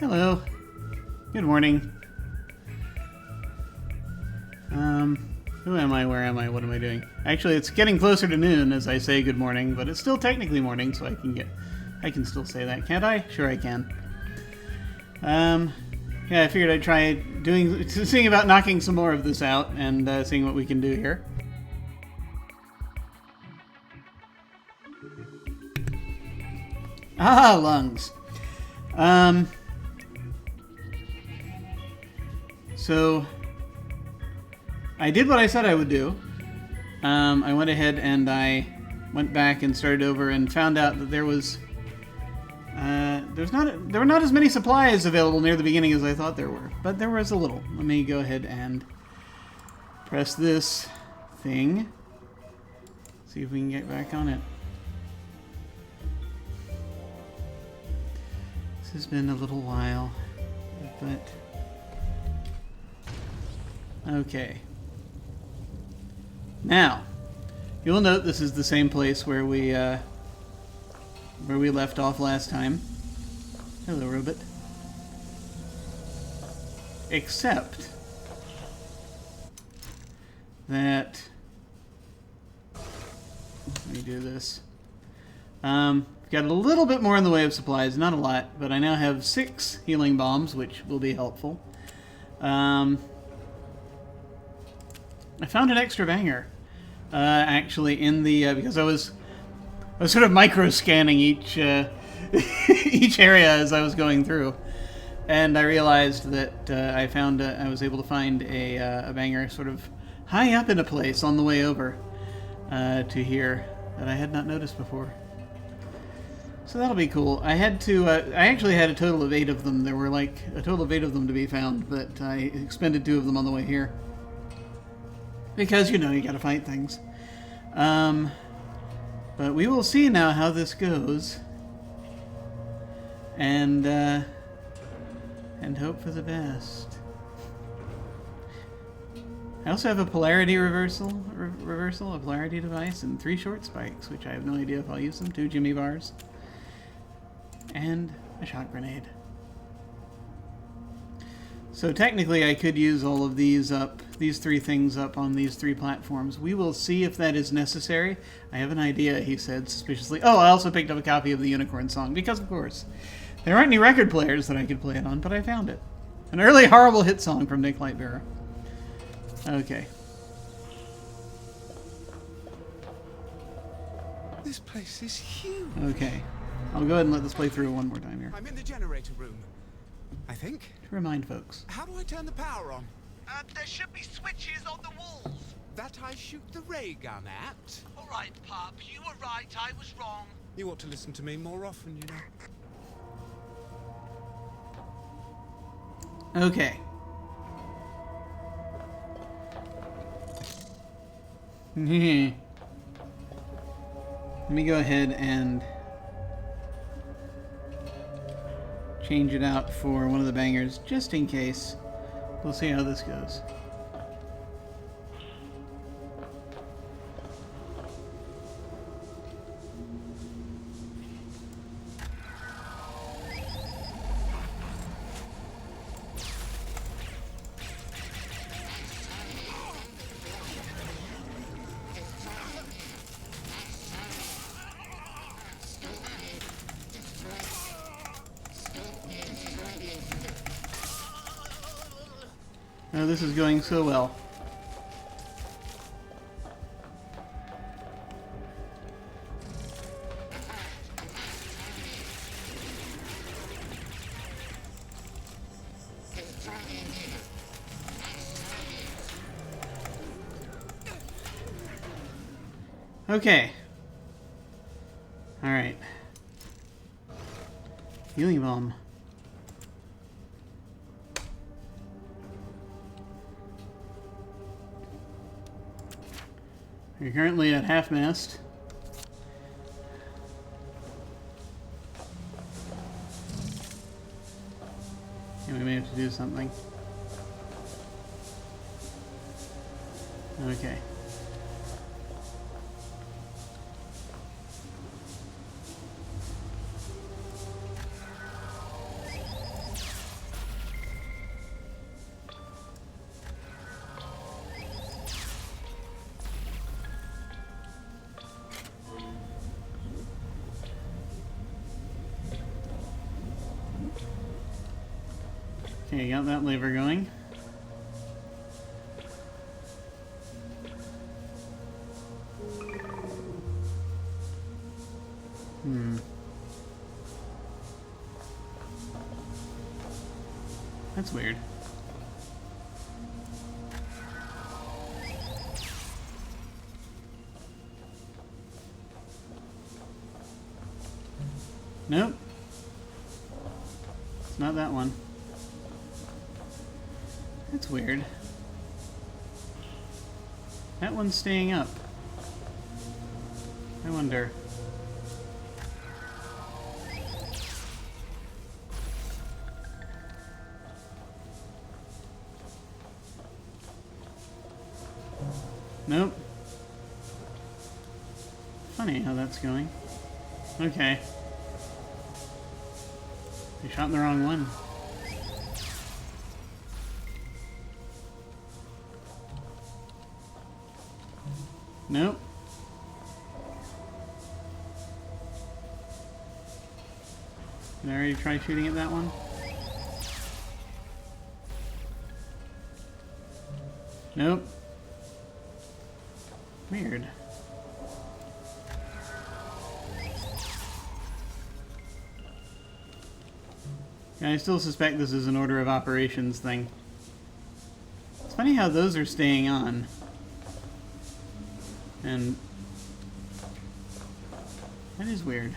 Hello. Good morning. Who am I? Where am I? What am I doing? Actually, it's getting closer to noon as I say good morning, but it's still technically morning, so I can still say that, can't I? Sure I can. Yeah, I figured I'd try seeing about knocking some more of this out and seeing what we can do here. Ah, lungs. So I did what I said I would do. I went ahead and I went back and started over and found out that there were not as many supplies available near the beginning as I thought there were, but there was a little. Let me go ahead and press this thing. See if we can get back on it. This has been a little while, but okay. Now, you'll note this is the same place where we left off last time. Hello, robot. Except that, let me do this. Got a little bit more in the way of supplies, not a lot, but I now have 6 healing bombs, which will be helpful. I found an extra banger, actually, in the because I was sort of micro scanning each each area as I was going through, and I realized that I was able to find a banger sort of high up in a place on the way over to here that I had not noticed before. So that'll be cool. I actually had a total of 8 of them. There were like a total of 8 of them to be found, but I expended 2 of them on the way here. Because, you know, you gotta fight things. But we will see now how this goes. And hope for the best. I also have a polarity reversal, a polarity device, and 3 short spikes, which I have no idea if I'll use them. 2 Jimmy bars. And a shot grenade. So technically I could use all of these 3 things up on these 3 platforms. We will see if that is necessary. I have an idea, he said suspiciously. Oh, I also picked up a copy of the Unicorn Song, because of course. There aren't any record players that I could play it on, but I found it. An early horrible hit song from Nick Lightbearer. Okay. This place is huge. Okay. I'll go ahead and let this play through one more time here. I'm in the generator room, I think. To remind folks. How do I turn the power on? There should be switches on the walls. That I shoot the ray gun at? All right, Pop, you were right, I was wrong. You ought to listen to me more often, you know. Okay. Let me go ahead and change it out for one of the bangers, just in case. We'll see how this goes. Oh, this is going so well. Okay. All right. Healing bomb. You're currently at half-mast. And we may have to do something. Okay. Okay, got that lever going. That's weird. Nope. It's not that one. That's weird. That one's staying up. I wonder. Nope. Funny how that's going. Okay. I shot in the wrong one. Nope. Did I already try shooting at that one? Nope. Weird. Yeah, I still suspect this is an order of operations thing. It's funny how those are staying on. And that is weird.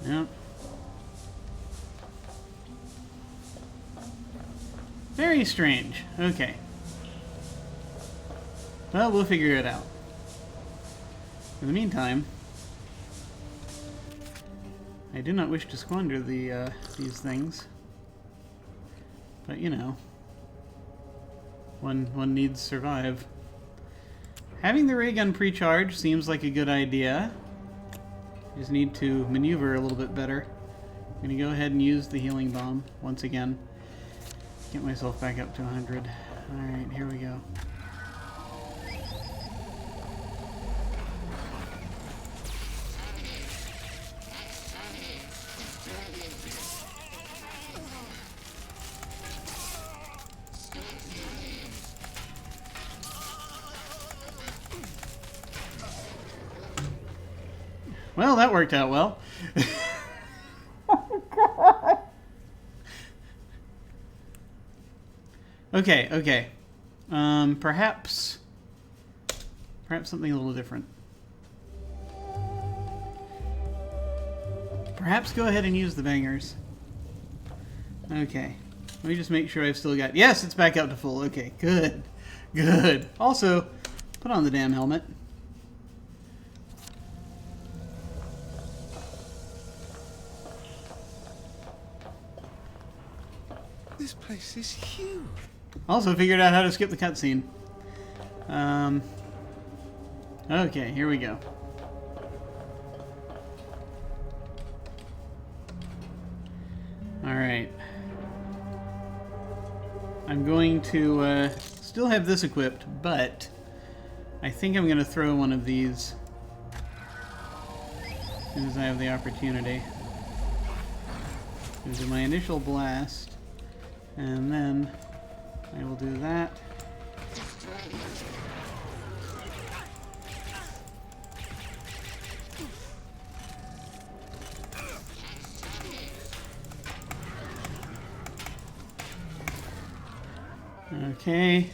Yep. Very strange. Okay. Well, we'll figure it out. In the meantime, I do not wish to squander these things. But, you know, one needs to survive. Having the ray gun pre-charged seems like a good idea. Just need to maneuver a little bit better. I'm going to go ahead and use the healing bomb once again. Get myself back up to 100. Alright, here we go. Well, that worked out well. Oh, God. Okay, okay. Perhaps something a little different. Perhaps go ahead and use the bangers. Okay. Let me just make sure I've still got... Yes, it's back up to full. Okay, good. Good. Also, put on the damn helmet. This place is huge. Also figured out how to skip the cutscene. Okay, here we go. Alright. I'm going to still have this equipped, but I think I'm going to throw one of these as soon as I have the opportunity. This is my initial blast. And then I will do that. Okay.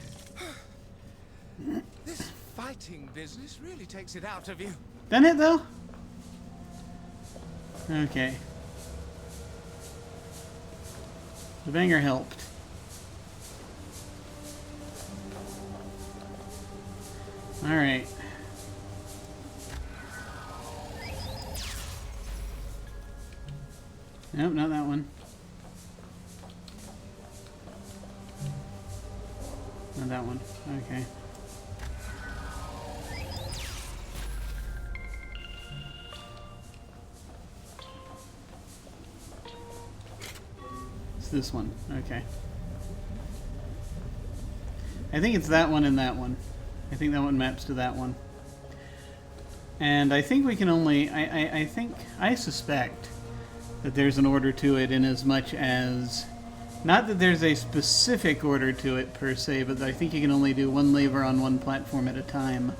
This fighting business really takes it out of you. Done it though? Okay. The banger helped. Alright. Nope, not that one. Not that one. Okay. It's this one. Okay. I think it's that one and that one. I think that one maps to that one. And I think we can only... I suspect that there's an order to it in as much as... Not that there's a specific order to it, per se, but I think you can only do one lever on one platform at a time.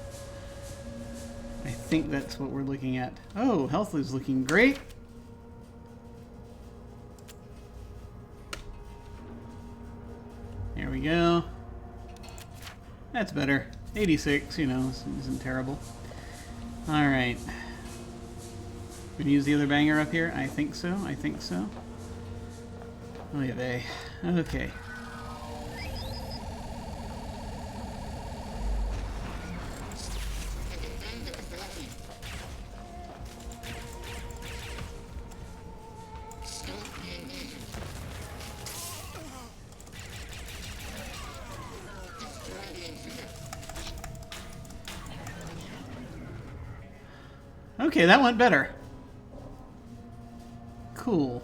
I think that's what we're looking at. Oh, health is looking great. There we go. That's better. 86, you know, isn't terrible. Alright. Gonna use the other banger up here? I think so, I think so. Oh, yeah, vey. Okay. Okay, that went better. Cool.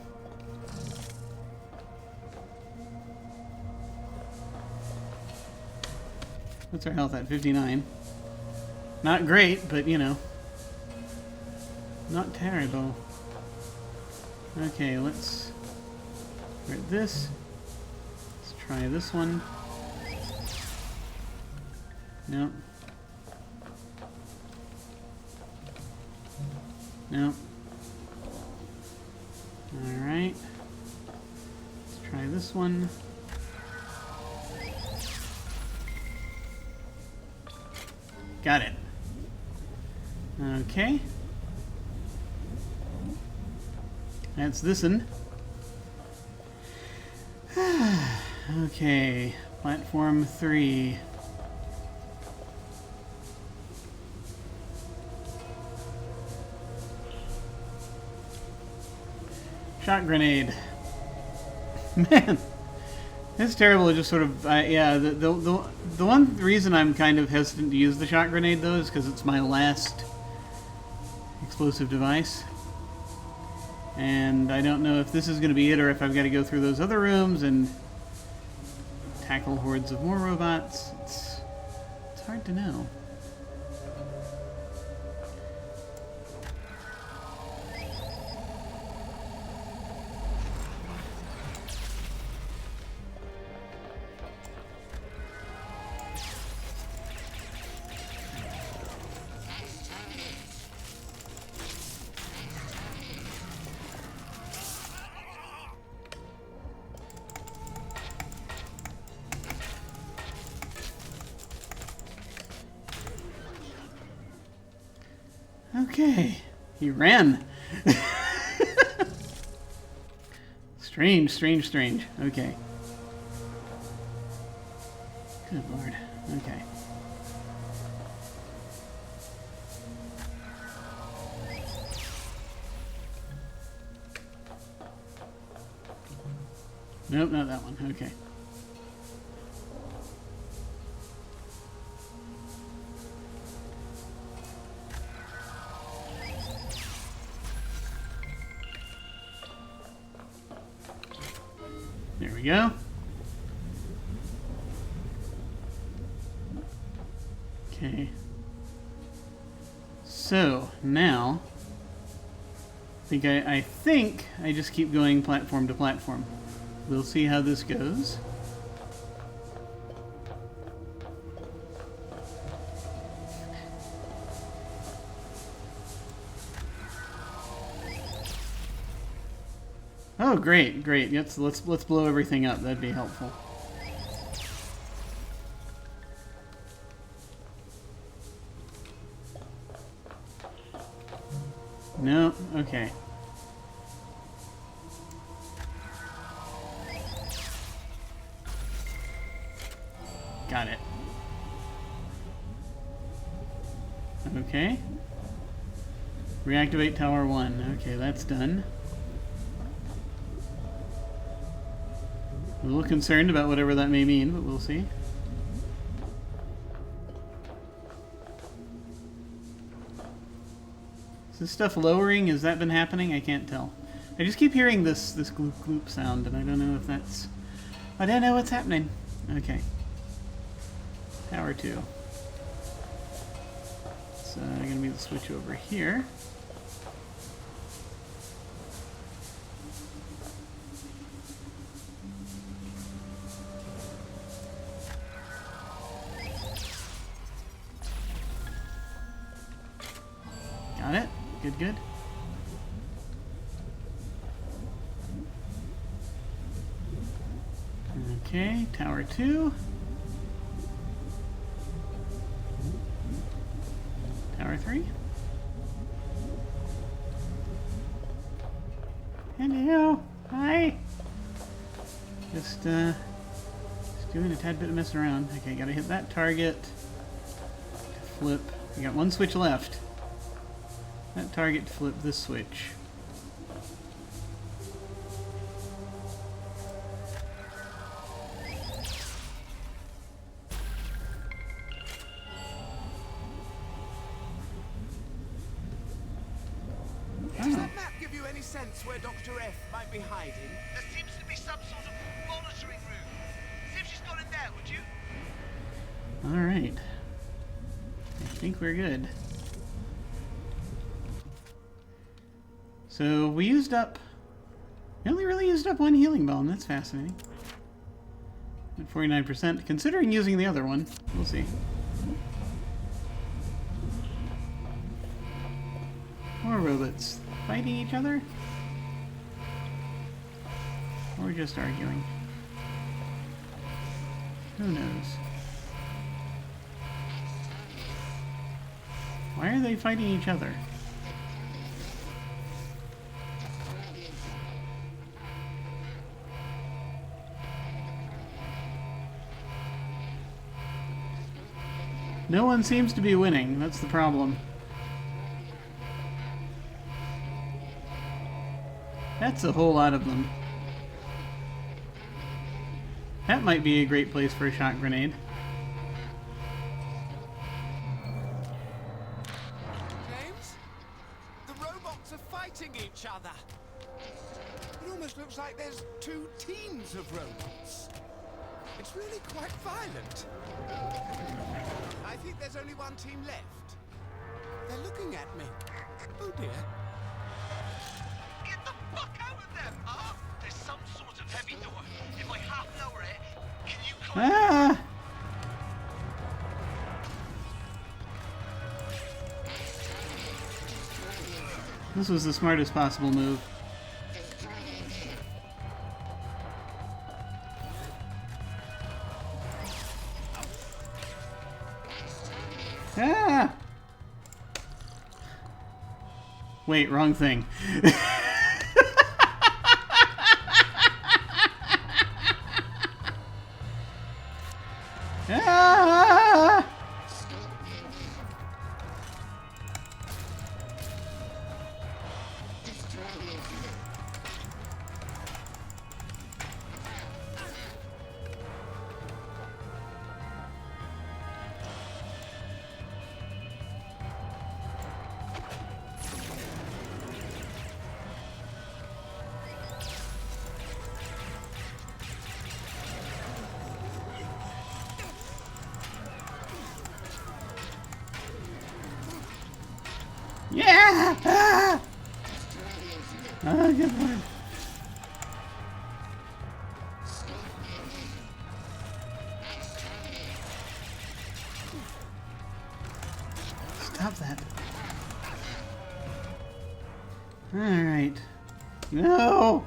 What's our health at? 59. Not great, but you know. Not terrible. Okay, let's get this. Let's try this one. Nope. Nope. Alright. Let's try this one. Got it. Okay. That's this one. Okay. Platform 3. Shot grenade. Man, it's terrible. It just sort of, yeah. The one reason I'm kind of hesitant to use the shot grenade though is because it's my last explosive device, and I don't know if this is going to be it or if I've got to go through those other rooms and tackle hordes of more robots. It's hard to know. Okay, he ran. Strange, strange, strange. Okay. Good lord. Okay. Nope, not that one. Okay. There we go. Okay. So, now, I think I just keep going platform to platform. We'll see how this goes. Oh, great, great. Let's blow everything up. That'd be helpful. No? Okay. Got it. Okay. Reactivate Tower 1. Okay, that's done. A little concerned about whatever that may mean, but we'll see. Is this stuff lowering? Has that been happening? I can't tell. I just keep hearing this gloop gloop sound, and I don't know if that's... I don't know what's happening. Okay. Tower 2. It's going to be the switch over here. Got it. Good, good. Okay, Tower 2. Tower 3. Hello. Hi. Just doing a tad bit of messing around. Okay, gotta hit that target. Flip. We got one switch left. That target to flip this switch. Does that map give you any sense where Dr. F might be hiding? There seems to be some sort of monitoring room. See if she's got in there, would you? Alright. I think we're good. So we used up... We only really used up one healing bomb. That's fascinating. At 49%. Considering using the other one. We'll see. More robots. Fighting each other? Or just arguing? Who knows? Why are they fighting each other? No one seems to be winning. That's the problem. That's a whole lot of them. That might be a great place for a shock grenade. James? The robots are fighting each other. It almost looks like there's two teams of robots. It's really quite violent. I think there's only one team left. They're looking at me. Oh dear. Get the fuck out of there, huh? There's some sort of heavy door. If I half lower it, can you come? Ah! This was the smartest possible move. Ah! Wait, wrong thing. Ah! Yeah! Ah! Oh, good one. Stop that. Alright. No!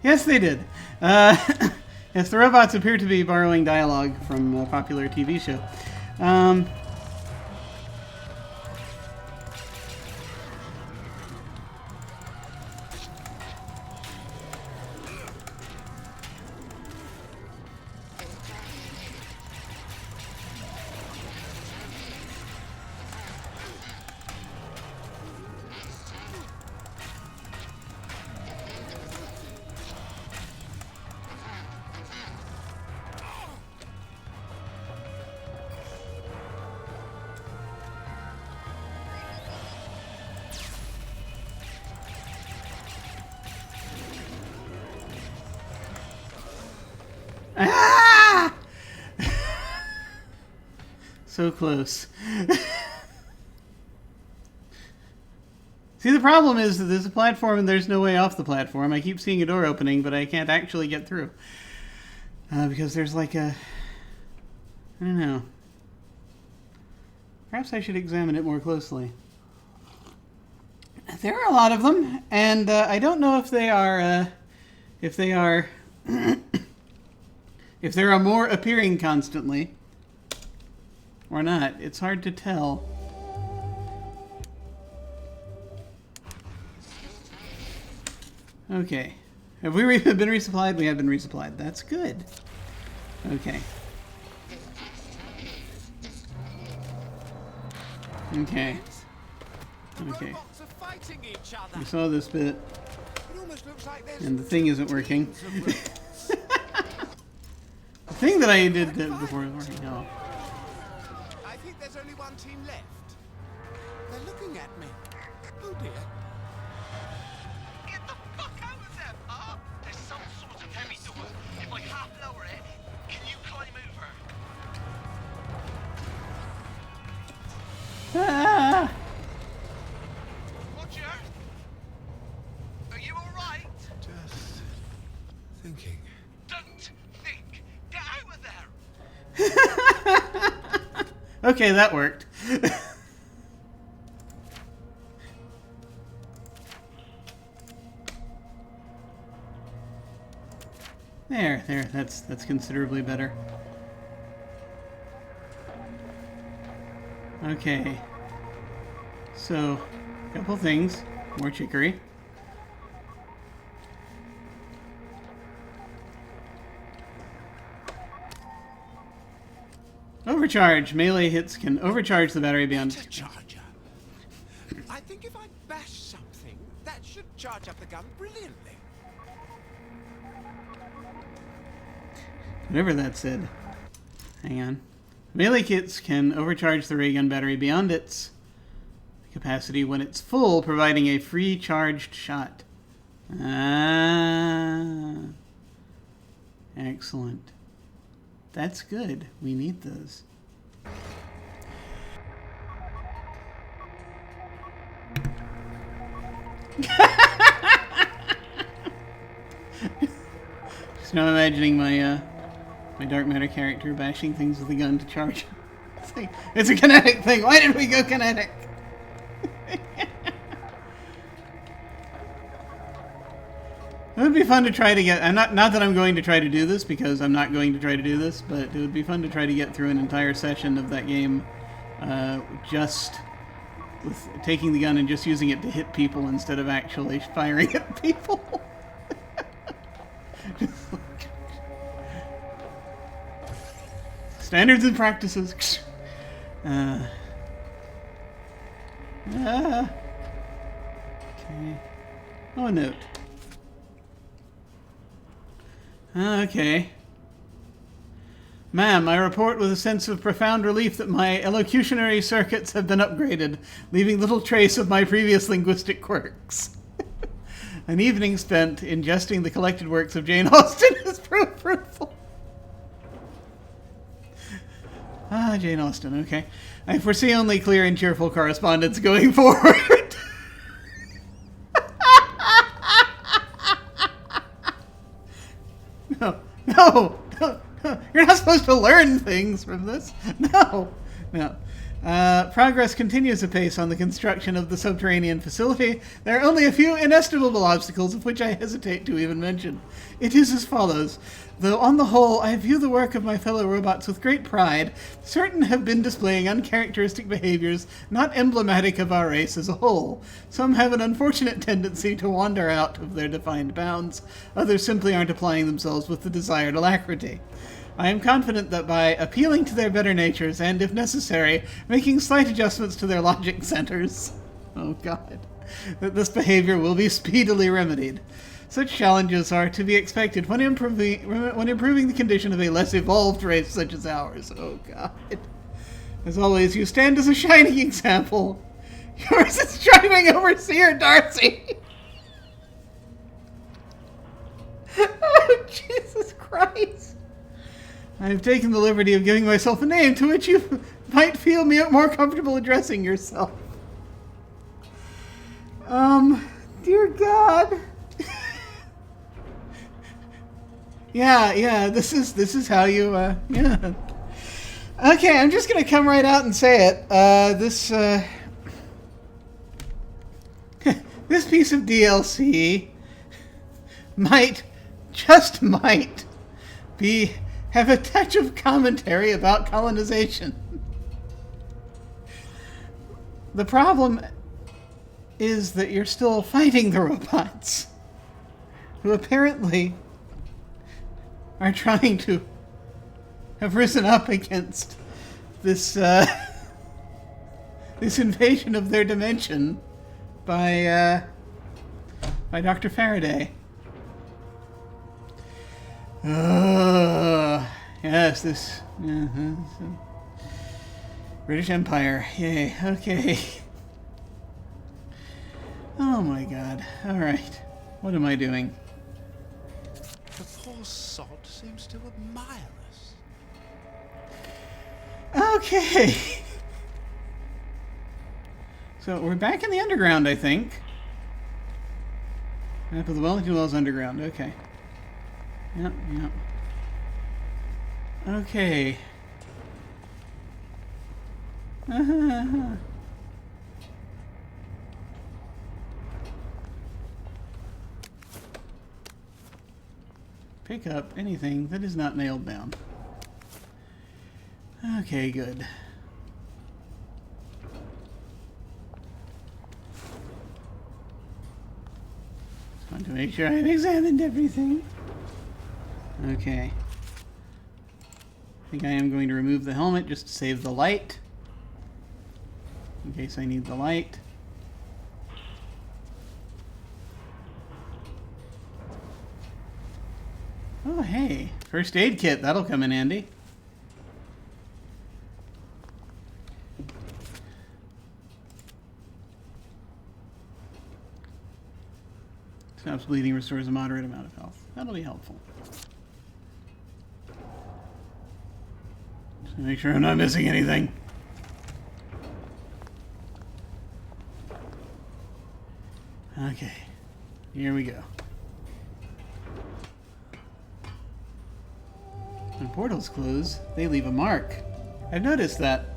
Yes, they did. Yes, the robots appear to be borrowing dialogue from a popular TV show. Ah! So close. See, the problem is that there's a platform and there's no way off the platform. I keep seeing a door opening, but I can't actually get through. Because there's like a... I don't know. Perhaps I should examine it more closely. There are a lot of them, and I don't know if they are... if there are more appearing constantly or not. It's hard to tell. Okay. Have we been resupplied? We have been resupplied. That's good. Okay. Okay. Okay. We saw this bit. And the thing isn't working. The thing that I did before was working. Oh. I think there's only one team left. They're looking at me. Oh dear. Get the fuck out of there, pal! There's some sort of heavy door. If I half lower it, can you climb over? Ah! Roger? Are you alright? Just thinking. Don't think! Get out of there! Okay, that worked. There, that's considerably better. Okay. So, a couple things. More chicory. Overcharge. Melee hits can overcharge the battery beyond... Charger. I think if I bash something, that should charge up the gun brilliantly. Whatever that said. Hang on. Melee kits can overcharge the ray gun battery beyond its capacity when it's full, providing a free charged shot. Ah. Excellent. That's good. We need those. Just now imagining my dark matter character bashing things with a gun to charge. It's a kinetic thing. Why did we go kinetic? It would be fun to try to get... not that I'm going to try to do this, because I'm not going to try to do this, but it would be fun to try to get through an entire session of that game just with taking the gun and just using it to hit people instead of actually firing at people. Just like... Standards and practices. Okay. Oh, a note. Okay. Ma'am, I report with a sense of profound relief that my elocutionary circuits have been upgraded, leaving little trace of my previous linguistic quirks. An evening spent ingesting the collected works of Jane Austen has proved fruitful. Ah, Jane Austen, okay. I foresee only clear and cheerful correspondence going forward. No. You're not supposed to learn things from this. No. Progress continues apace on the construction of the subterranean facility. There are only a few inestimable obstacles of which I hesitate to even mention. It is as follows. Though on the whole I view the work of my fellow robots with great pride, certain have been displaying uncharacteristic behaviors not emblematic of our race as a whole. Some have an unfortunate tendency to wander out of their defined bounds. Others simply aren't applying themselves with the desired alacrity. I am confident that by appealing to their better natures and, if necessary, making slight adjustments to their logic centers, oh God, that this behavior will be speedily remedied. Such challenges are to be expected when improving the condition of a less evolved race such as ours. Oh God. As always, you stand as a shining example. Yours is striving overseer Darcy. Oh, Jesus Christ. I've taken the liberty of giving myself a name to which you might feel more comfortable addressing yourself. Dear God. Yeah, this is how you, yeah. Okay, I'm just gonna come right out and say it. This piece of DLC just might, have a touch of commentary about colonization. The problem is that you're still fighting the robots, who apparently are trying to have risen up against this this invasion of their dimension by Dr. Faraday. Yes, this British Empire. Yay. Okay. Oh my God. All right. What am I doing? The poor sod seems to admire us. Okay. So we're back in the underground, I think. Map of the Wellington Wells underground. Okay. Yep. Okay. Pick up anything that is not nailed down. Okay, good. Just want to make sure I've examined everything. Okay. I think I am going to remove the helmet just to save the light. In case I need the light. Oh, hey. First aid kit. That'll come in handy. Stops bleeding, restores a moderate amount of health. That'll be helpful. Just to make sure I'm not missing anything. Okay. Here we go. When portals close, they leave a mark. I've noticed that.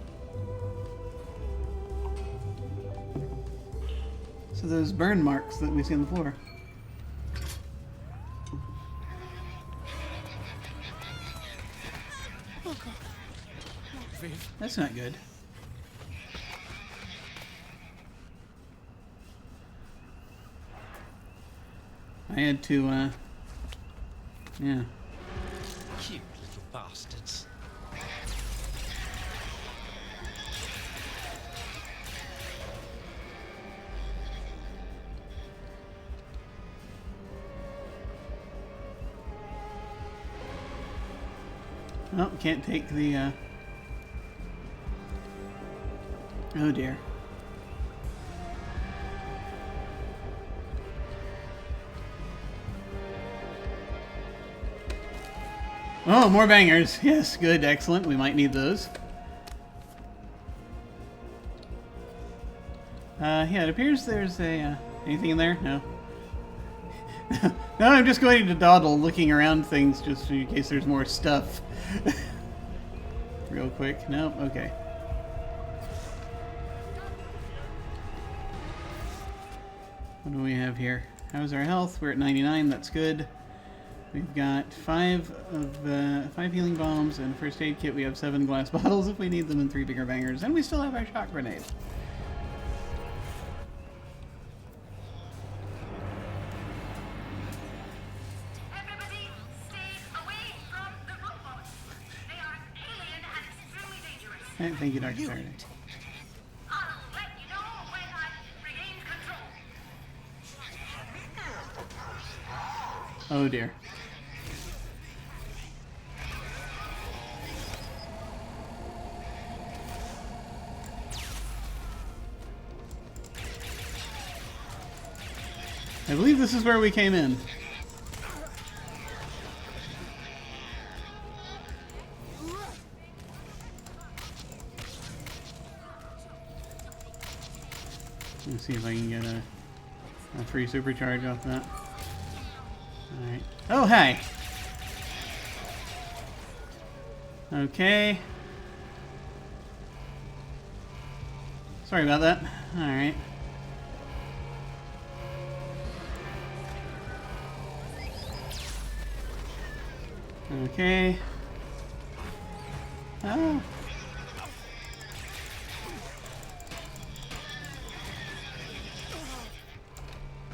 So those burn marks that we see on the floor. Oh God. Not Viv. That's not good. I had to, yeah. Cute little bastards. Oh, can't take the, oh dear. Oh, more bangers. Yes, good, excellent. We might need those. Yeah, it appears there's a, anything in there? No. No, I'm just going to dawdle, looking around things just in case there's more stuff. Real quick. Nope, okay. What do we have here? How's our health? We're at 99, that's good. We've got 5 healing bombs and a first aid kit. We have 7 glass bottles if we need them and 3 bigger bangers. And we still have our shock grenade. Everybody stay away from the robots. They are alien and extremely dangerous. Thank you, Dr. Faraday. I'll let you know when I've regained control. Oh dear. I believe this is where we came in. Let's see if I can get a free supercharge off that. Alright. Oh, hey! Okay. Sorry about that. Alright. Okay. Oh.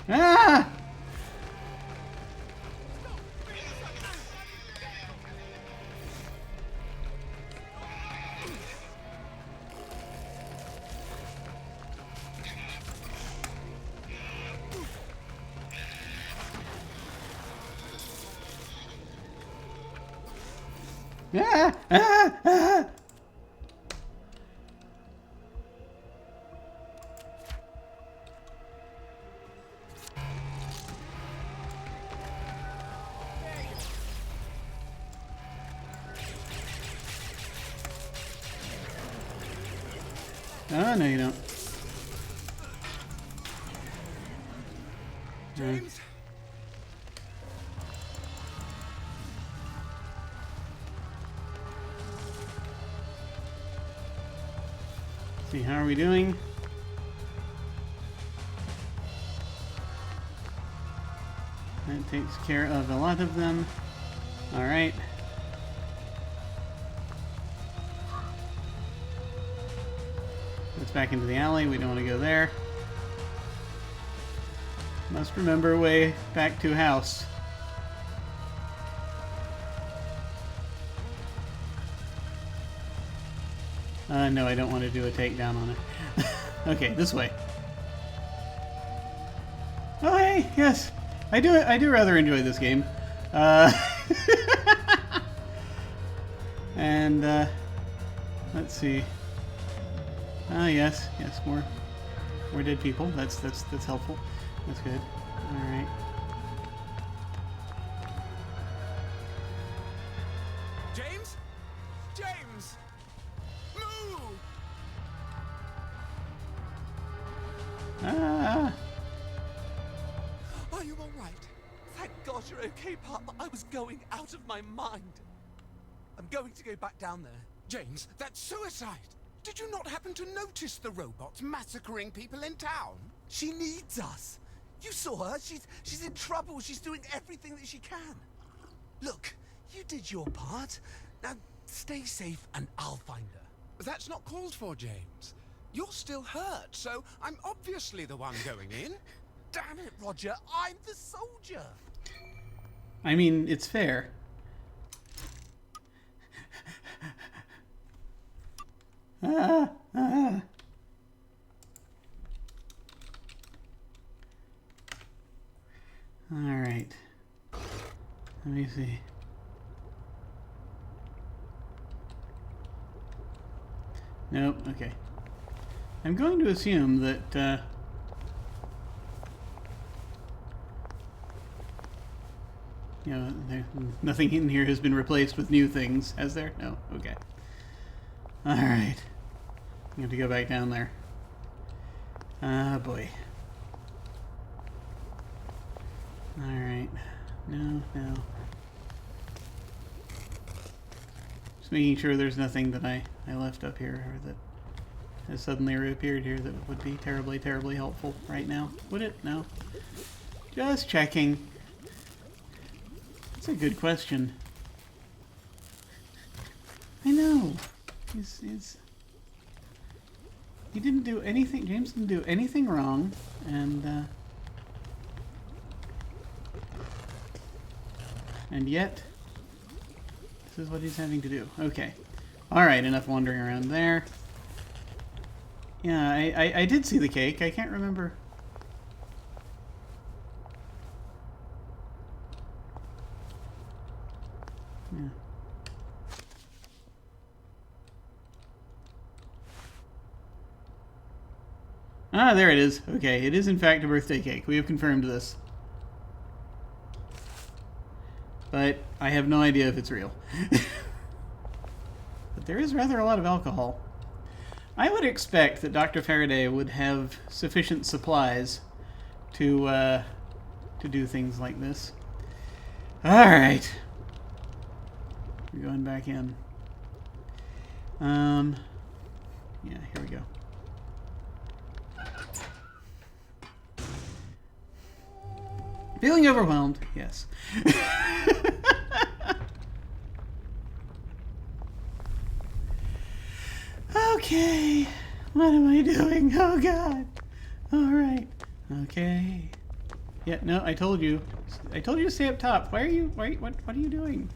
Ah! Ah! Ah! Ah! Oh, no, you don't. James? See, how are we doing? That takes care of a lot of them. Alright. Let's back into the alley. We don't want to go there. Must remember way back to house. No, I don't want to do a takedown on it. Okay, this way. Oh, hey, yes. I do rather enjoy this game. And, let's see. Ah, yes, more dead people. That's helpful. That's good. All right. James? James! Move! Ah. Are you all right? Thank God you're okay, Pop. I was going out of my mind. I'm going to go back down there. James, that's suicide! Did you not happen to notice the robots massacring people in town? She needs us. You saw her. She's in trouble. She's doing everything that she can. Look, you did your part. Now stay safe and I'll find her. That's not called for, James. You're still hurt, so I'm obviously the one going in. Damn it, Roger. I'm the soldier. I mean, it's fair. Ah, ah. All right. Let me see. Nope. Okay. I'm going to assume that. You know, nothing in here has been replaced with new things, has there? No. Okay. All right. I have to go back down there. Ah, boy. Alright. No. Just making sure there's nothing that I left up here or that has suddenly reappeared here that would be terribly, terribly helpful right now. Would it? No. Just checking. That's a good question. I know. He didn't do anything. James didn't do anything wrong, and yet this is what he's having to do. Okay, all right. Enough wandering around there. Yeah, I did see the cake. I can't remember. Yeah. Ah, there it is. Okay, it is in fact a birthday cake. We have confirmed this. But I have no idea if it's real. But there is rather a lot of alcohol. I would expect that Dr. Faraday would have sufficient supplies to do things like this. All right. We're going back in. Yeah, here we go. Feeling overwhelmed? Yes. Okay. What am I doing? Oh, God. All right. Okay. Yeah, no, I told you. I told you to stay up top. Why are you... what are you doing?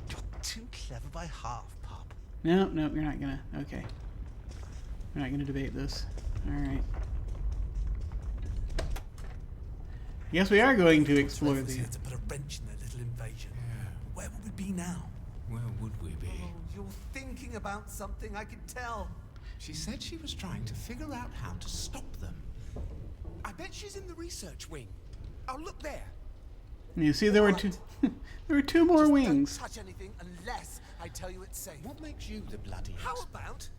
You're too clever by half, Pop. No, no, you're not gonna... Okay. We're not gonna debate this. All right. Yes, we are going to explore Rebels the... here to put a wrench in their little invasion. Where would we be now? Where would we be? Oh, you're thinking about something, I can tell. She said she was trying to figure out how to stop them. I bet she's in the research wing. Oh, look there. You see, there were two... there were two more Just wings. Don't touch anything unless I tell you it's safe. What makes you the bloody How about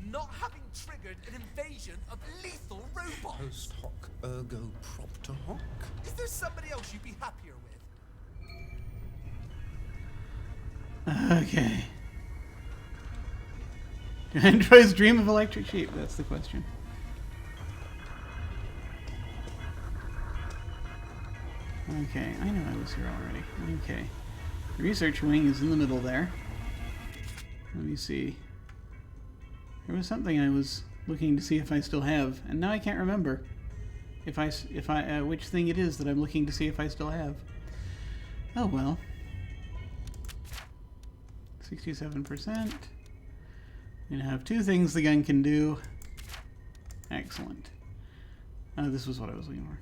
not having triggered an invasion of lethal robots? post hoc ergo propter hoc? Is there somebody else you'd be happier with? Okay. Do androids dream of electric sheep? That's the question. Okay, I know I was here already. Okay. The research wing is in the middle there. Let me see. There was something I was looking to see if I still have, and now I can't remember which thing it is that I'm looking to see if I still have. Oh well. 67%. I'm gonna have two things the gun can do. Excellent. This was what I was looking for.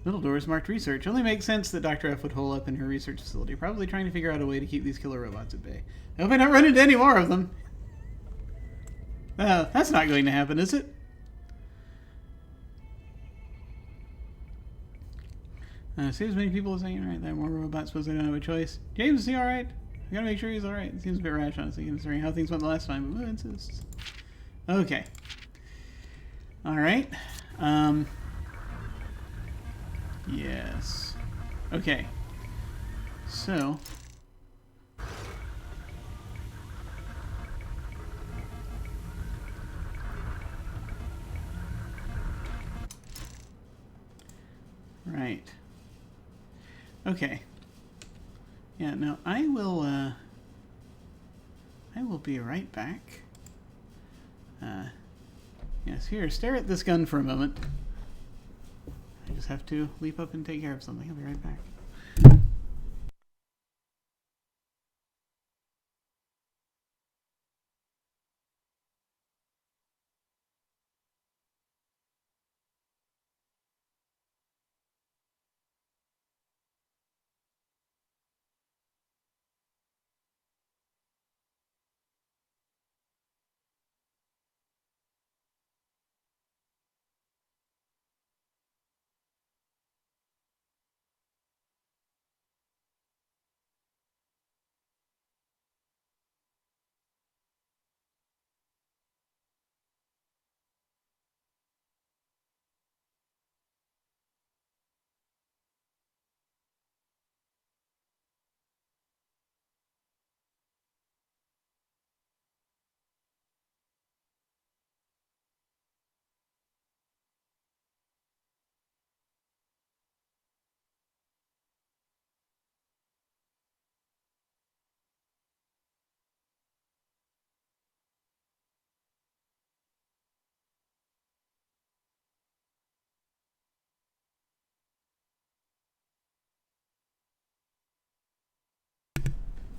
Middle door is marked research. Only makes sense that Dr. F would hole up in her research facility, probably trying to figure out a way to keep these killer robots at bay. I hope I don't run into any more of them. That's not going to happen, is it? See as many people as I can. Right, there are more robots. Suppose I don't have a choice. James, is he alright? I gotta make sure he's alright. It seems a bit rash, honestly, considering how things went the last time, but who insists? Okay. Alright. Yes. Okay. So. Right. Okay. Yeah, no, I will be right back. Yes, here, stare at this gun for a moment. I just have to leap up and take care of something. I'll be right back.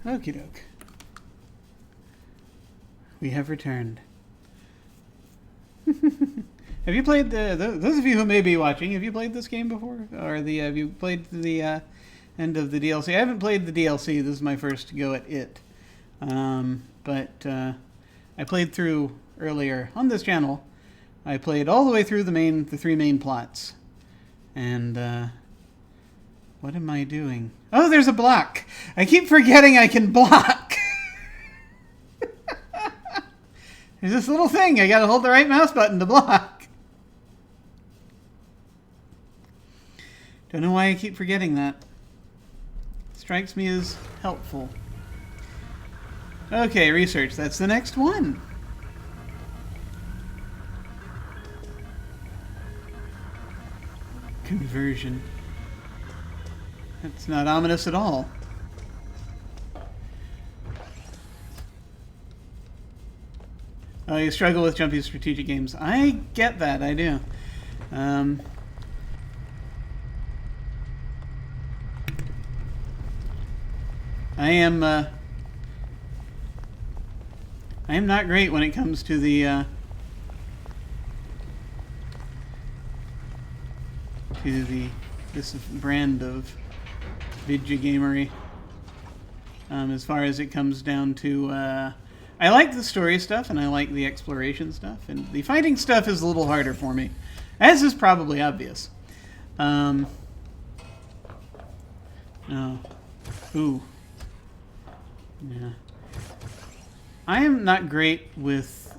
Okie doke. We have returned. Have you played those of you who may be watching, have you played this game before? Or have you played the end of the DLC? I haven't played the DLC. This is my first go at it. But I played through earlier on this channel. I played all the way through the three main plots. And what am I doing? Oh, there's a block. I keep forgetting I can block. There's this little thing. I gotta hold the right mouse button to block. Don't know why I keep forgetting that. Strikes me as helpful. Okay, research. That's the next one. Conversion. That's not ominous at all. Oh, you struggle with jumpy strategic games. I get that, I do. I am not great when it comes to this brand of vidya gamery. As far as it comes down to, I like the story stuff and I like the exploration stuff, and the fighting stuff is a little harder for me, as is probably obvious. Oh. Ooh. Yeah. I am not great with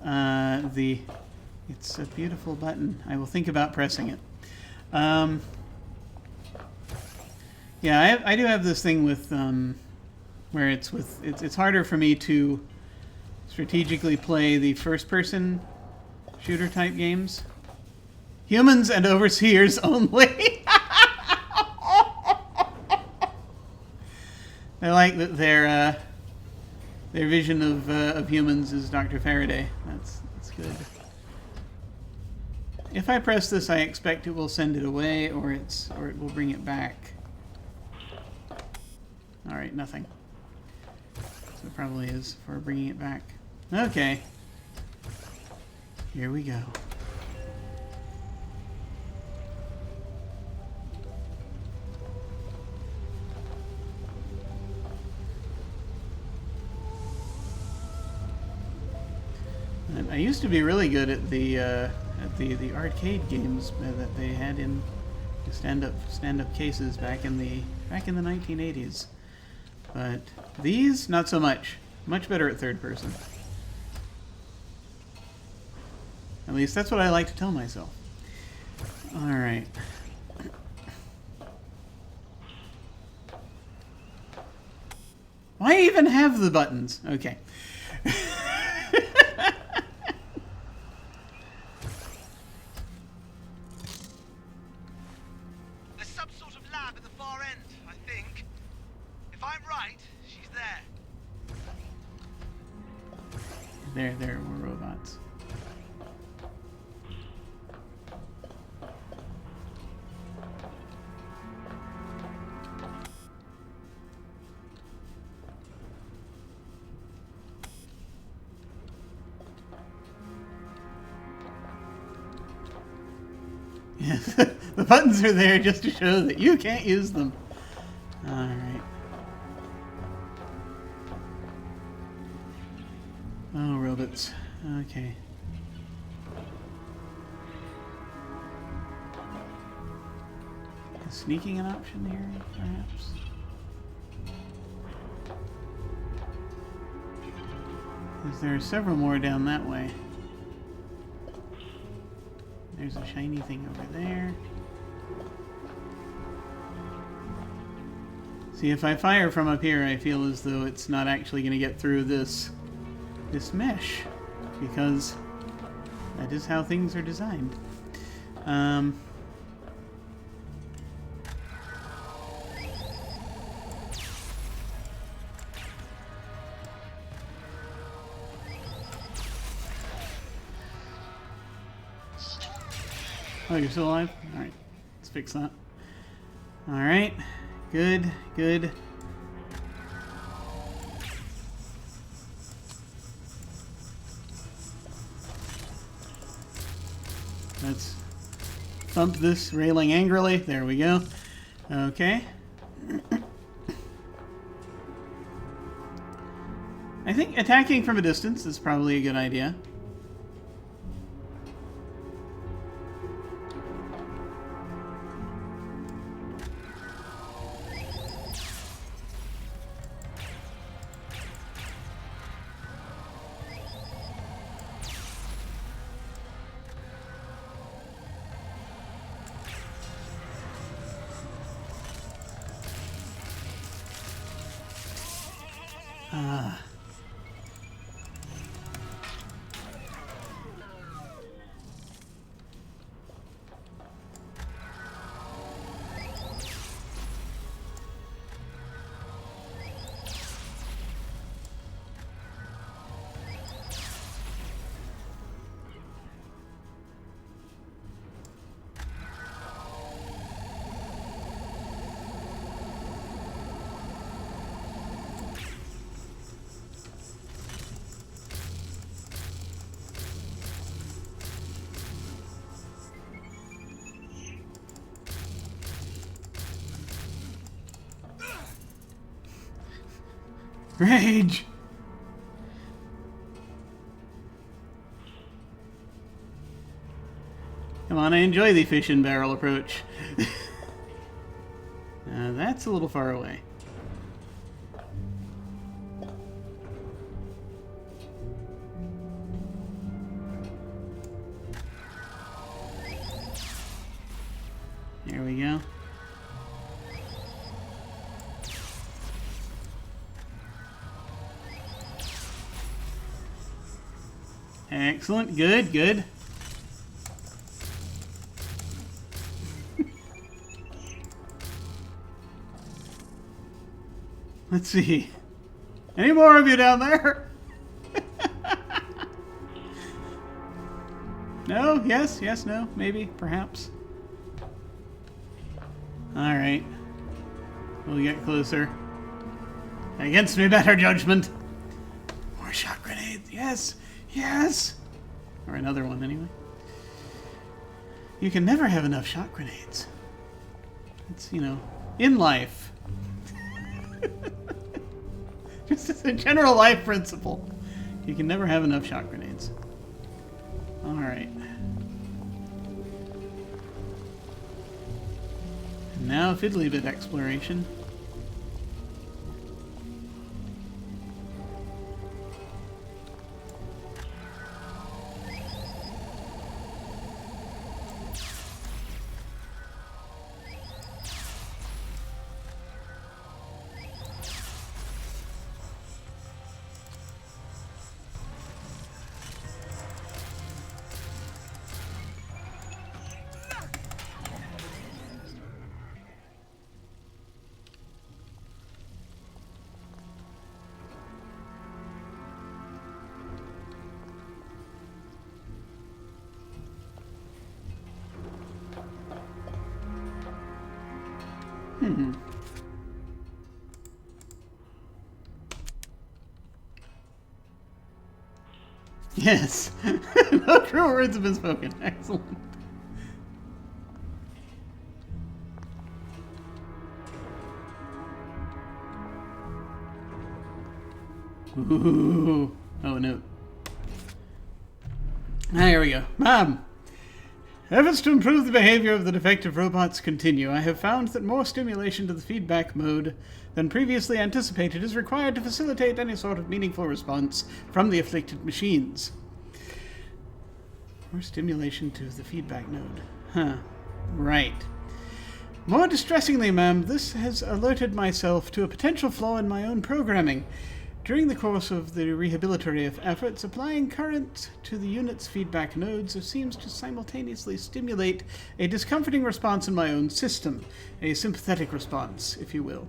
it's a beautiful button. I will think about pressing it. Yeah, I do have this thing with where it's harder for me to strategically play the first-person shooter type games. Humans and overseers only. I like that their vision of humans is Dr. Faraday. That's good. If I press this, I expect it will send it away, or it will bring it back. All right, nothing. So it probably is for bringing it back. Okay. Here we go. And I used to be really good at the arcade games that they had in the stand-up cases back in the 1980s. But these, not so much. Much better at third person. At least that's what I like to tell myself. Alright. Why even have the buttons? Okay. There's some sort of lab at the far end, I think. If I'm right, she's there. There were robots. Yeah, the buttons are there just to show that you can't use them. Alright. Oh, robots. Okay. Is sneaking an option here, perhaps? Because there are several more down that way. There's a shiny thing over there. See, if I fire from up here, I feel as though it's not actually going to get through this mesh, because that is how things are designed. Oh, you're still alive? Alright, let's fix that. Alright, good, good. Let's thump this railing angrily. There we go. Okay. I think attacking from a distance is probably a good idea. Rage! Come on, I enjoy the fish and barrel approach. That's a little far away. There we go. Excellent. Good, good. Let's see. Any more of you down there? No? Yes? Yes? No? Maybe? Perhaps? Alright. We'll get closer. Against me better judgment. More shot grenades. Yes! Yes! Or another one, anyway. You can never have enough shot grenades. It's, you know, in life. Just as a general life principle. You can never have enough shot grenades. Alright. Now fiddly bit exploration. Yes. No true words have been spoken. Excellent. Ooh. Oh, no. Ah, here we go. Mom! Efforts to improve the behavior of the defective robots continue. I have found that more stimulation to the feedback mode than previously anticipated is required to facilitate any sort of meaningful response from the afflicted machines. More stimulation to the feedback node. Huh. Right. More distressingly, ma'am, this has alerted myself to a potential flaw in my own programming. During the course of the rehabilitative efforts, applying current to the unit's feedback nodes seems to simultaneously stimulate a discomforting response in my own system, a sympathetic response, if you will.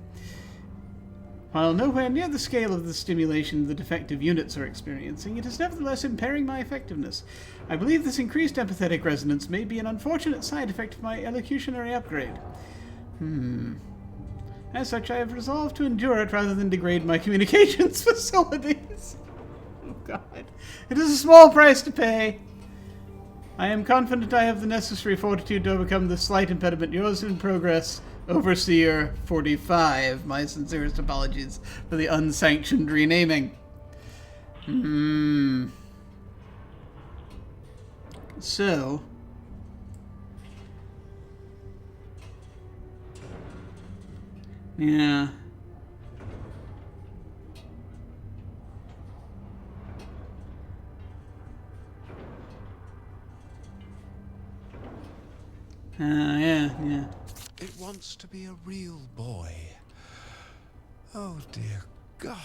While nowhere near the scale of the stimulation the defective units are experiencing, it is nevertheless impairing my effectiveness. I believe this increased empathetic resonance may be an unfortunate side effect of my elocutionary upgrade. As such, I have resolved to endure it rather than degrade my communications facilities. Oh, God. It is a small price to pay. I am confident I have the necessary fortitude to overcome this slight impediment. Yours in progress, Overseer 45. My sincerest apologies for the unsanctioned renaming. So... yeah. Yeah. It wants to be a real boy. Oh, dear God.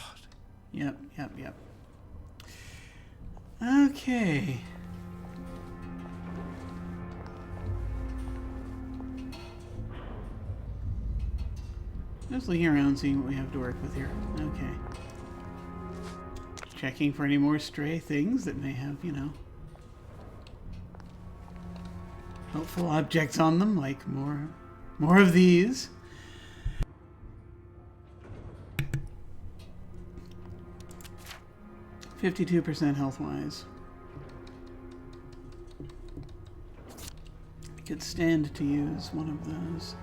Yep, yep, yep. Okay. Just looking around, seeing what we have to work with here. Okay. Checking for any more stray things that may have, you know, helpful objects on them, like more of these. %52 health-wise. I could stand to use one of those.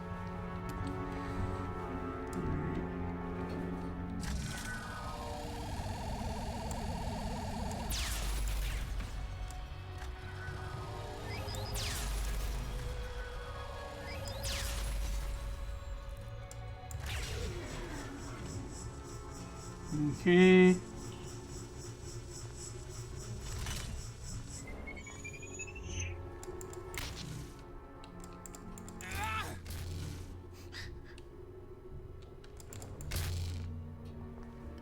Okay.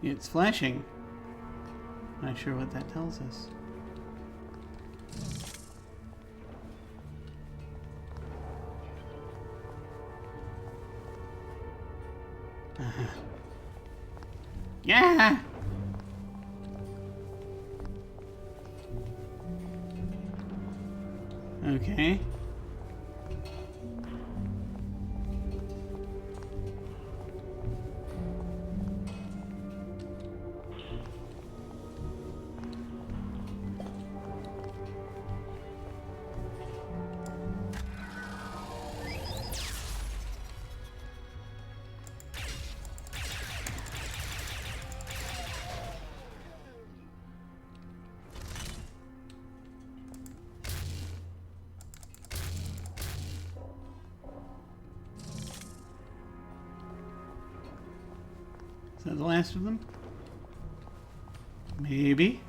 It's flashing. Not sure what that tells us. Yeah! Okay. Is that the last of them? Maybe.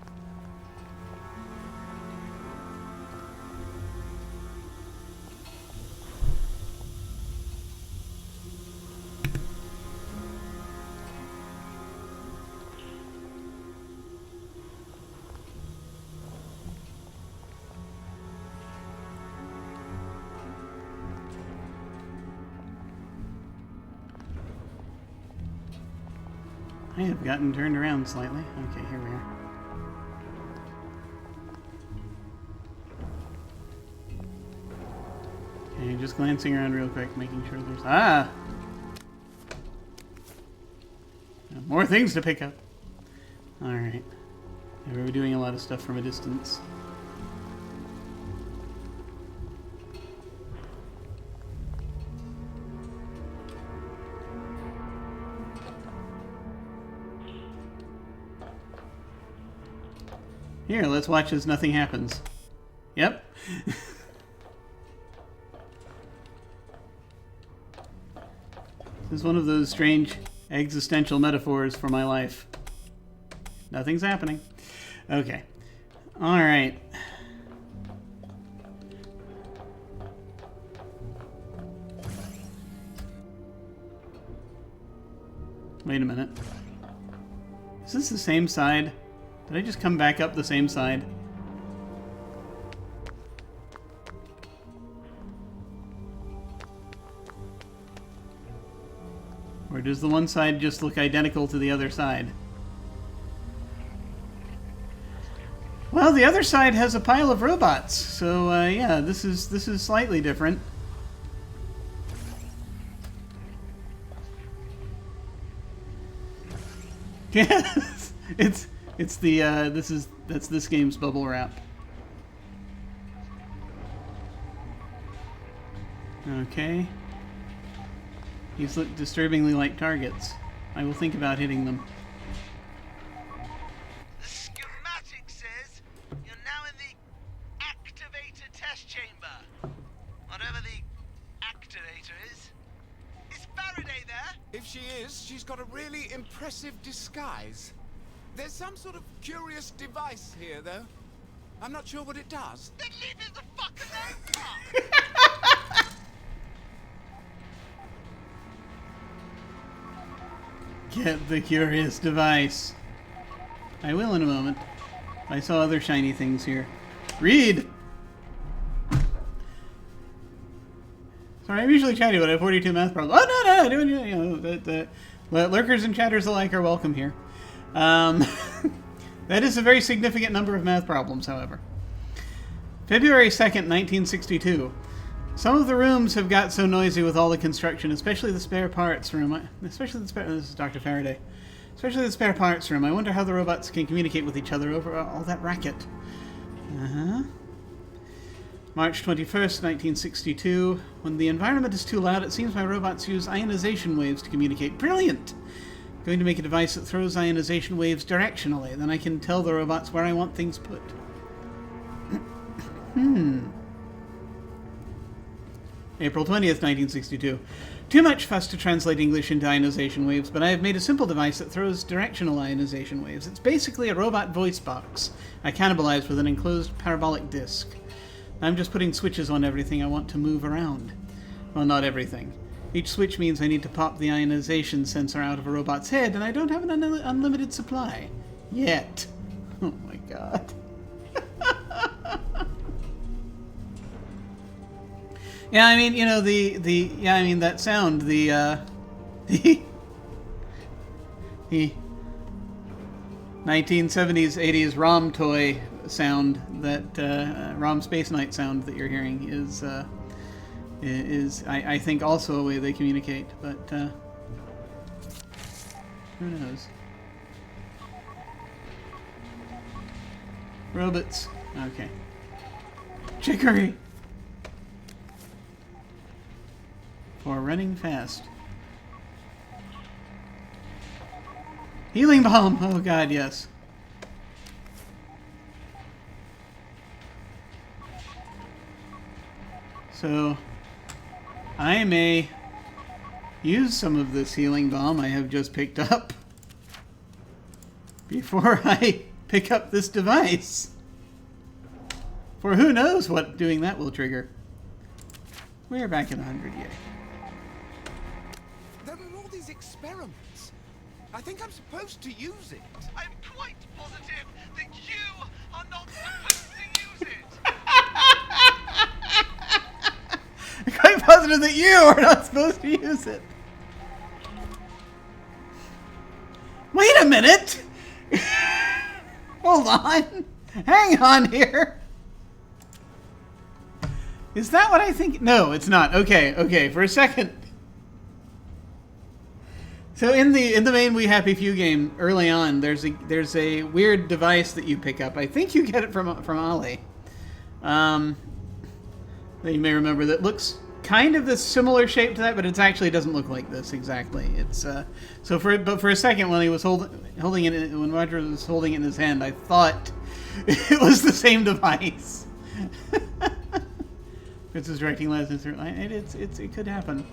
I have gotten turned around slightly. Okay, here we are. Okay, just glancing around real quick, making sure there's... Ah! More things to pick up. Alright. Yeah, we were doing a lot of stuff from a distance. Here, let's watch as nothing happens. Yep. This is one of those strange existential metaphors for my life. Nothing's happening. Okay. Alright. Wait a minute. Is this the same side? Did I just come back up the same side? Or does the one side just look identical to the other side? Well, the other side has a pile of robots, so yeah, this is slightly different. Yes, it's the that's this game's bubble wrap. Okay. These look disturbingly like targets. I will think about hitting them. The schematic says you're now in the activator test chamber. Whatever the activator is. Is Faraday there? If she is, she's got a really impressive disguise. There's some sort of curious device here, though. I'm not sure what it does. Then leave it the fuck alone. Get the curious device. I will in a moment. I saw other shiny things here. Read! Sorry, I'm usually chatty, but I have 42 math problems. Oh, no, doing, you know, the lurkers and chatters alike are welcome here. That is a very significant number of math problems, however. February 2nd, 1962. Some of the rooms have got so noisy with all the construction, especially the spare parts room. This is Dr. Faraday. Especially the spare parts room. I wonder how the robots can communicate with each other over all that racket. March 21st, 1962. When the environment is too loud, it seems my robots use ionization waves to communicate. Brilliant! I'm going to make a device that throws ionization waves directionally. Then I can tell the robots where I want things put. April 20th, 1962. Too much fuss to translate English into ionization waves, but I have made a simple device that throws directional ionization waves. It's basically a robot voice box I cannibalized with an enclosed parabolic disc. I'm just putting switches on everything I want to move around. Well, not everything. Each switch means I need to pop the ionization sensor out of a robot's head, and I don't have an unlimited supply. Yet. Oh my god. Yeah, I mean, you know, that sound, the 1970s, 80s ROM toy sound, that ROM Space Knight sound that you're hearing is I think also a way they communicate, but who knows? Robots. Okay. Chicory. For running fast. Healing balm. Oh god, yes. So, I may use some of this healing balm I have just picked up before I pick up this device. For who knows what doing that will trigger. We're back in 100, yay. There are all these experiments. I think I'm supposed to use it. I'm quite positive that you are not supposed to use it. I'm quite positive that you are not supposed to use it. Wait a minute! Hold on. Hang on here. Is that what I think? No, it's not. Okay, for a second. So in the main We Happy Few game early on, there's a weird device that you pick up. I think you get it from Ollie. That you may remember, that looks kind of the similar shape to that, but it actually doesn't look like this exactly. It's but for a second when he was holding it, when Roger was holding it in his hand, I thought it was the same device. It's his directing lessons. It could happen.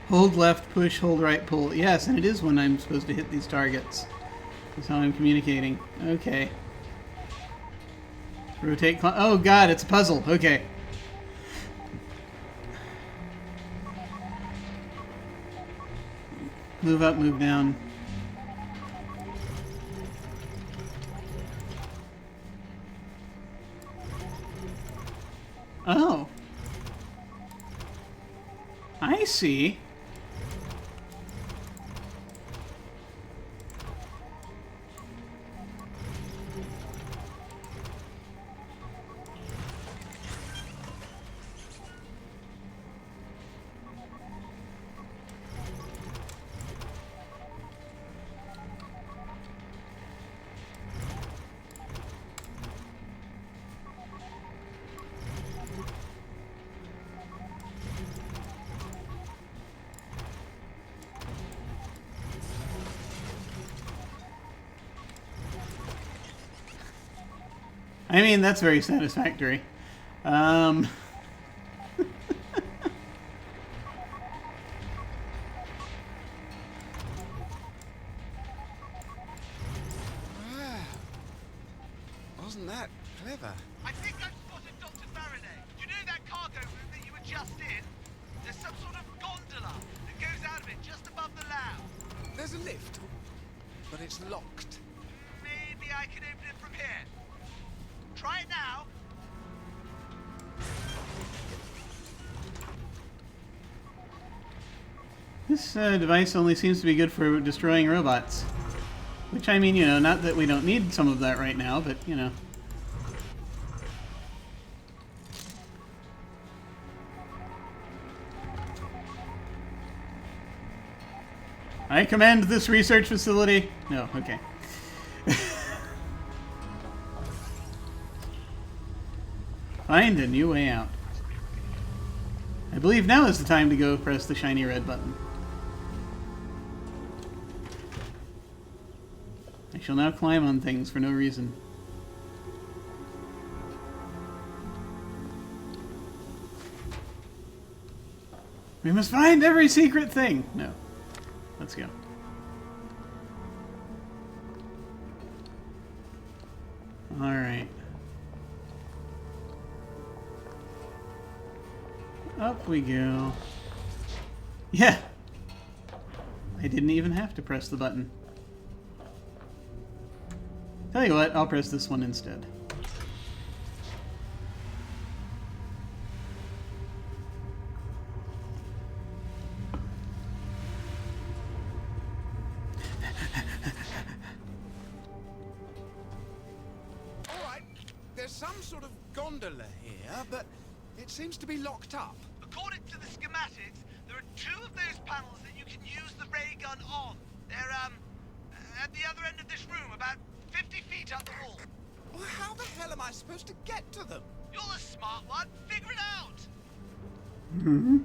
Hold left, push, hold right, pull. Yes, and it is when I'm supposed to hit these targets. That's how I'm communicating. Okay. Rotate. Oh god, it's a puzzle. Okay. Move up, move down. Oh. I see. I mean, that's very satisfactory. Wasn't that clever? I think I've spotted Dr. Faraday. You know that cargo room that you were just in? There's some sort of gondola it, just above the lab. There's a lift, but it's locked. Maybe I can open it from here. Try it now. This device only seems to be good for destroying robots. Which, I mean, you know, not that we don't need some of that right now, but, you know. I command this research facility. No, okay. Find a new way out. I believe now is the time to go press the shiny red button. I shall now climb on things for no reason. We must find every secret thing! No. Let's go. Alright. Up we go. Yeah! I didn't even have to press the button. Tell you what, I'll press this one instead. Alright, there's some sort of gondola here, but it seems to be locked up. According to the schematics, there are 2 of those panels that you can use the ray gun on. They're, at the other end of this room, about 50 feet up the wall. Well, how the hell am I supposed to get to them? You're the smart one. Figure it out. Mm-hmm.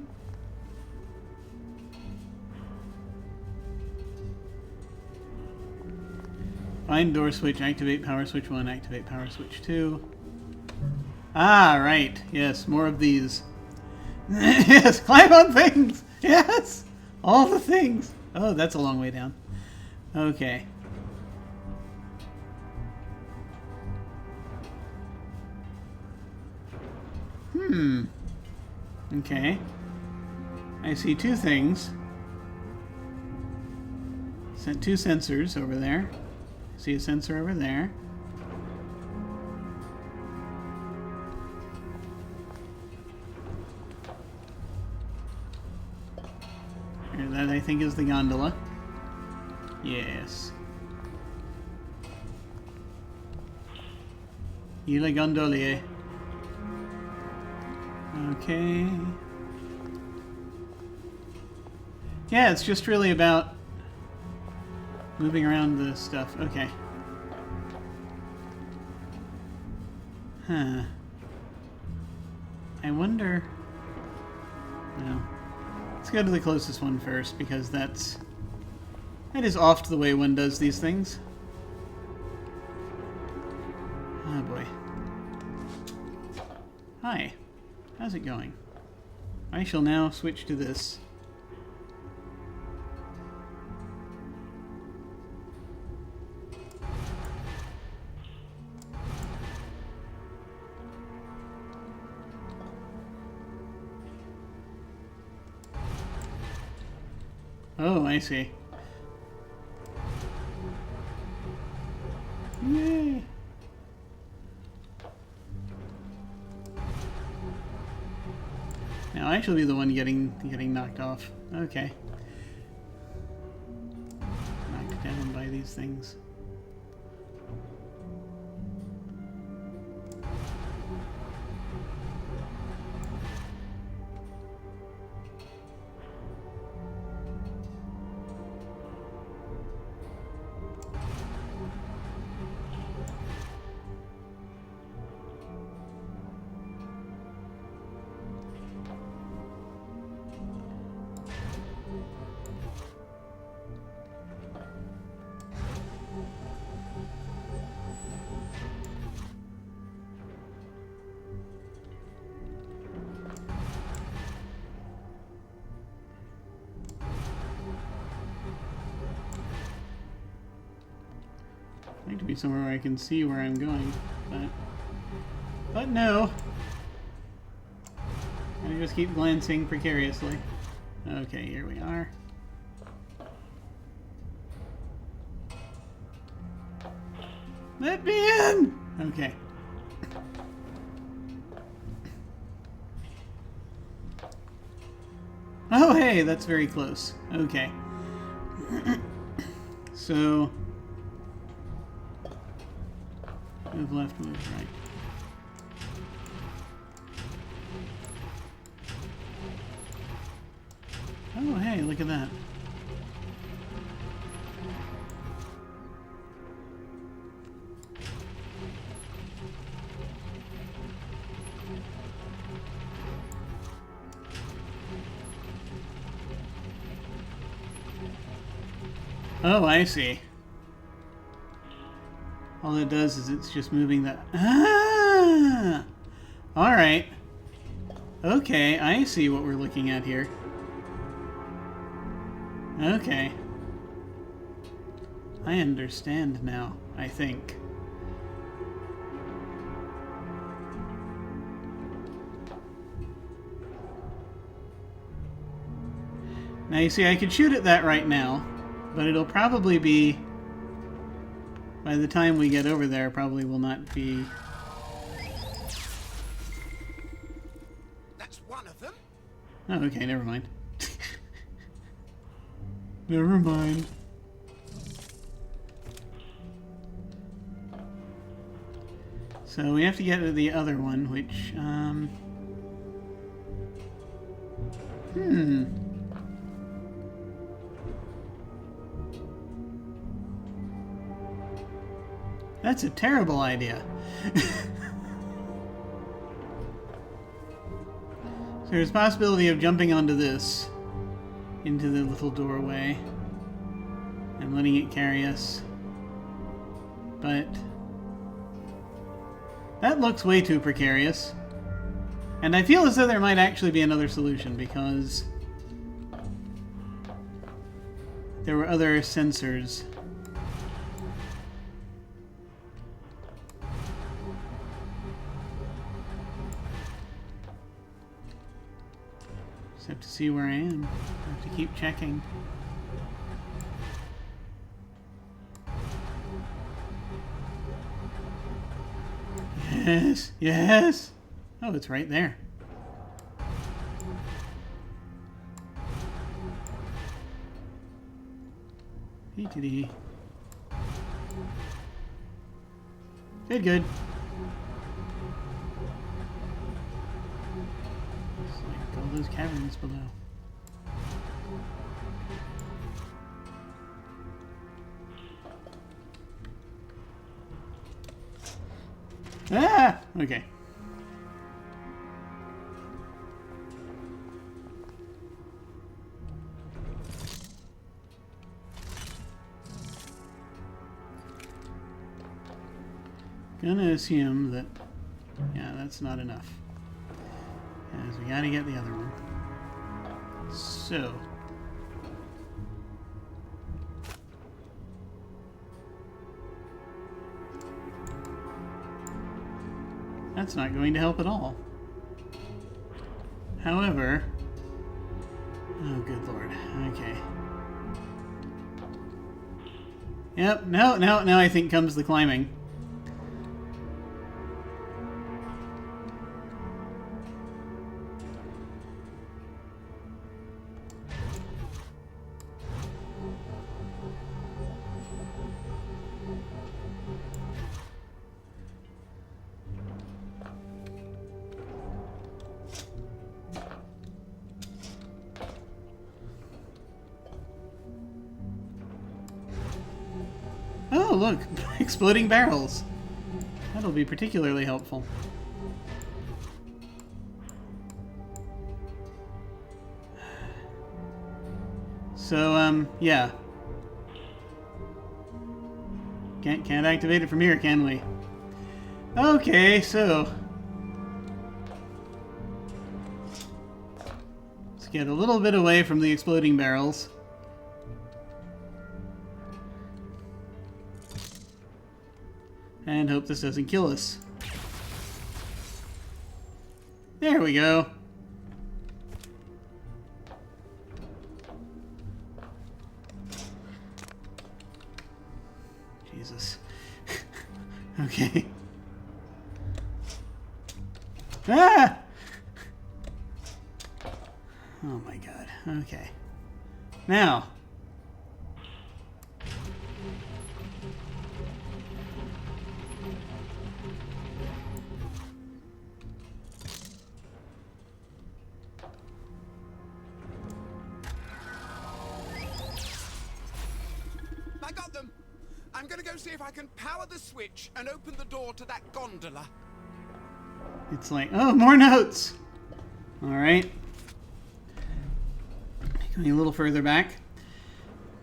Find door switch, activate power switch 1, activate power switch 2. Ah, right. Yes, more of these. Yes, climb on things! Yes! All the things! Oh, that's a long way down. Okay. Okay. I see 2 things. Sent 2 sensors over there. See a sensor over there. Here, that I think is the gondola. Yes. Il est gondolier. Okay. Yeah, it's just really about moving around the stuff. Okay. Huh. I wonder... No. Let's go to the closest one first, because that is oft the way one does these things. Oh boy. Hi. How's it going? I shall now switch to this. Oh, I see. Yay! Now I shall be the one getting knocked off. Okay. Knocked down by these things. I'd like to be somewhere where I can see where I'm going, but no. I just keep glancing precariously. Okay, here we are. Let me in! Okay. Oh, hey, that's very close. Okay. So... move left, move right. Oh, hey, look at that. Oh, I see. All it does is it's just moving the... Ah! Alright. Okay, I see what we're looking at here. Okay. I understand now, I think. Now you see, I could shoot at that right now, but it'll probably be... by the time we get over there, probably will not be... That's one of them. Oh, okay, never mind. Never mind. So we have to get to the other one, which, That's a terrible idea. So there's a possibility of jumping onto this, into the little doorway, and letting it carry us. But that looks way too precarious. And I feel as though there might actually be another solution, because there were other sensors. Just have to see where I am. I have to keep checking. Yes, yes. Oh, it's right there. Dee. Good, good. It's like all those caverns below. Ah! Okay. Gonna assume that, yeah, that's not enough. As we gotta get the other one. So. That's not going to help at all. However... oh, good lord. Okay. Yep, now I think comes the climbing. Oh, look! Exploding barrels! That'll be particularly helpful. So, yeah. Can't activate it from here, can we? Okay, so... let's get a little bit away from the exploding barrels. And hope this doesn't kill us. There we go. Jesus. Okay. Ah! Oh my god. Okay. Now. I got them. I'm gonna go see if I can power the switch and open the door to that gondola. It's like, oh, more notes. All right. Going a little further back.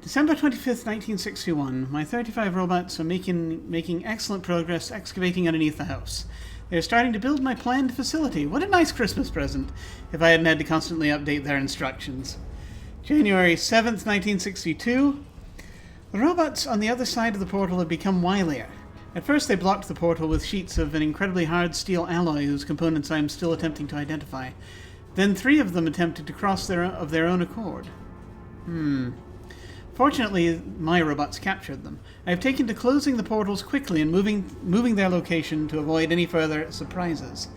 December 25th, 1961. My 35 robots are making excellent progress excavating underneath the house. They're starting to build my planned facility. What a nice Christmas present, if I hadn't had to constantly update their instructions. January 7th, 1962. The robots on the other side of the portal have become wilier. At first they blocked the portal with sheets of an incredibly hard steel alloy whose components I am still attempting to identify. Then 3 of them attempted to cross of their own accord. Fortunately, my robots captured them. I have taken to closing the portals quickly and moving their location to avoid any further surprises.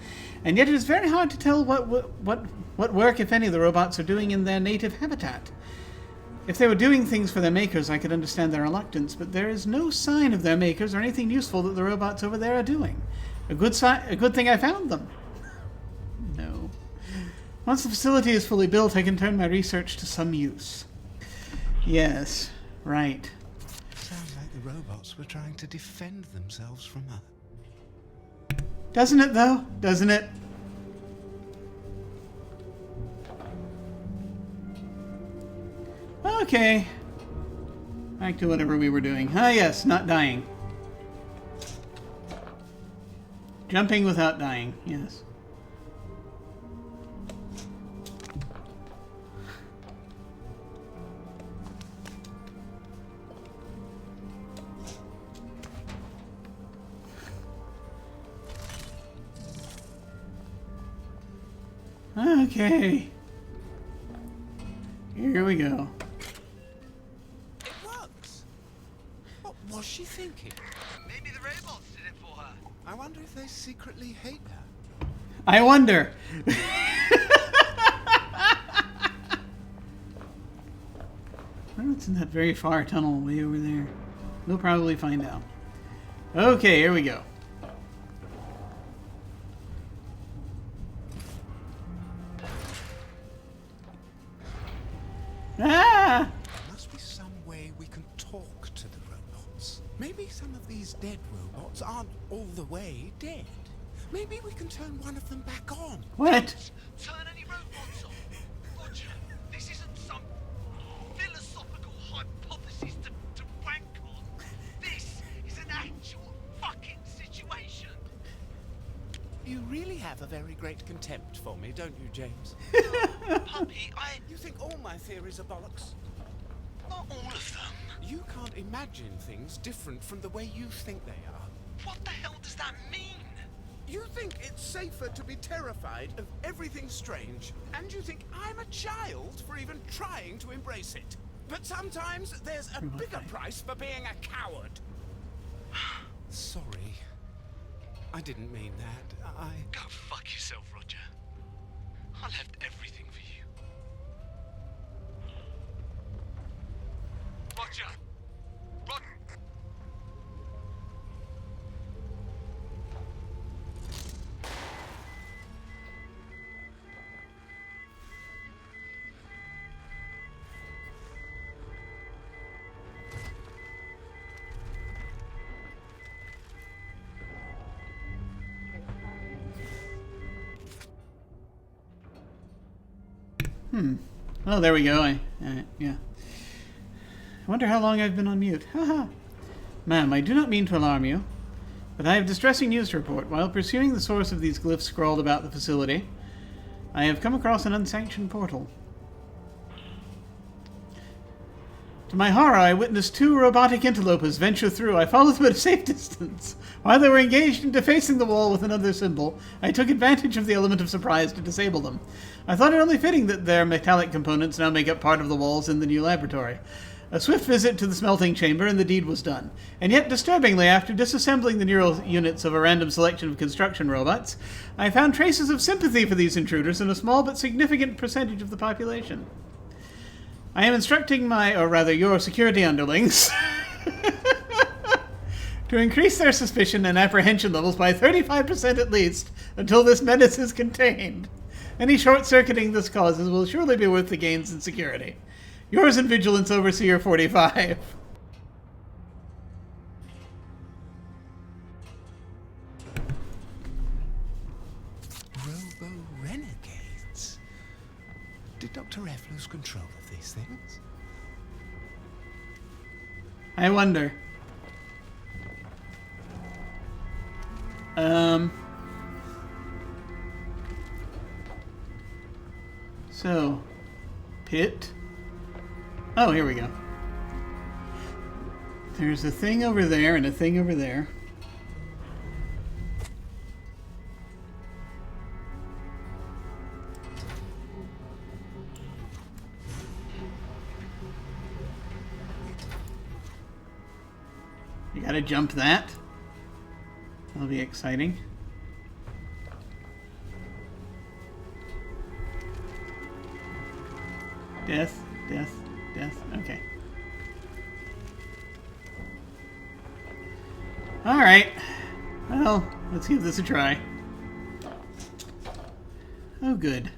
And yet it is very hard to tell what work, if any, the robots are doing in their native habitat. If they were doing things for their makers, I could understand their reluctance, but there is no sign of their makers or anything useful that the robots over there are doing. A good thing I found them. No. Once the facility is fully built, I can turn my research to some use. Yes, right. Sounds like the robots were trying to defend themselves from her. Doesn't it, though? Doesn't it? Okay. Back to whatever we were doing. Ah, yes, not dying. Jumping without dying, yes. Okay. Here we go. It works. What was she thinking? Maybe the robots did it for her. I wonder if they secretly hate her. I wonder. What's in that very far tunnel way over there? We'll probably find out. Okay, here we go. Ah! There must be some way we can talk to the robots. Maybe some of these dead robots aren't all the way dead. Maybe we can turn one of them back on. What? Turn any robots on. Roger, this isn't some philosophical hypothesis to wank on. This is an actual fucking situation. You really have a very great contempt for me, don't you, James? Puppy, You think all my theories are bollocks? not all of them. You can't imagine things different from the way you think they are. What the hell does that mean? You think it's safer to be terrified of everything strange, and you think I'm a child for even trying to embrace it. But sometimes there's a bigger price for being a coward. Sorry. I didn't mean that. Go fuck yourself, Roger. I left everything for you. Roger! Roger! Oh, there we go. Yeah. I wonder how long I've been on mute. Haha. Ma'am, I do not mean to alarm you, but I have distressing news to report. While pursuing the source of these glyphs scrawled about the facility, I have come across an unsanctioned portal. To my horror, I witnessed 2 robotic interlopers venture through. I followed them at a safe distance. While they were engaged in defacing the wall with another symbol, I took advantage of the element of surprise to disable them. I thought it only fitting that their metallic components now make up part of the walls in the new laboratory. A swift visit to the smelting chamber and the deed was done. And yet, disturbingly, after disassembling the neural units of a random selection of construction robots, I found traces of sympathy for these intruders in a small but significant percentage of the population. I am instructing or rather your security underlings to increase their suspicion and apprehension levels by 35% at least until this menace is contained. Any short-circuiting this causes will surely be worth the gains in security. Yours in Vigilance Overseer 45. Robo-renegades? Did Dr. F lose control of these things? I wonder. So, pit. Oh, here we go. There's a thing over there and a thing over there. You gotta jump that. That'll be exciting. Death, death, death. Okay. Alright. Well, let's give this a try. Oh, good.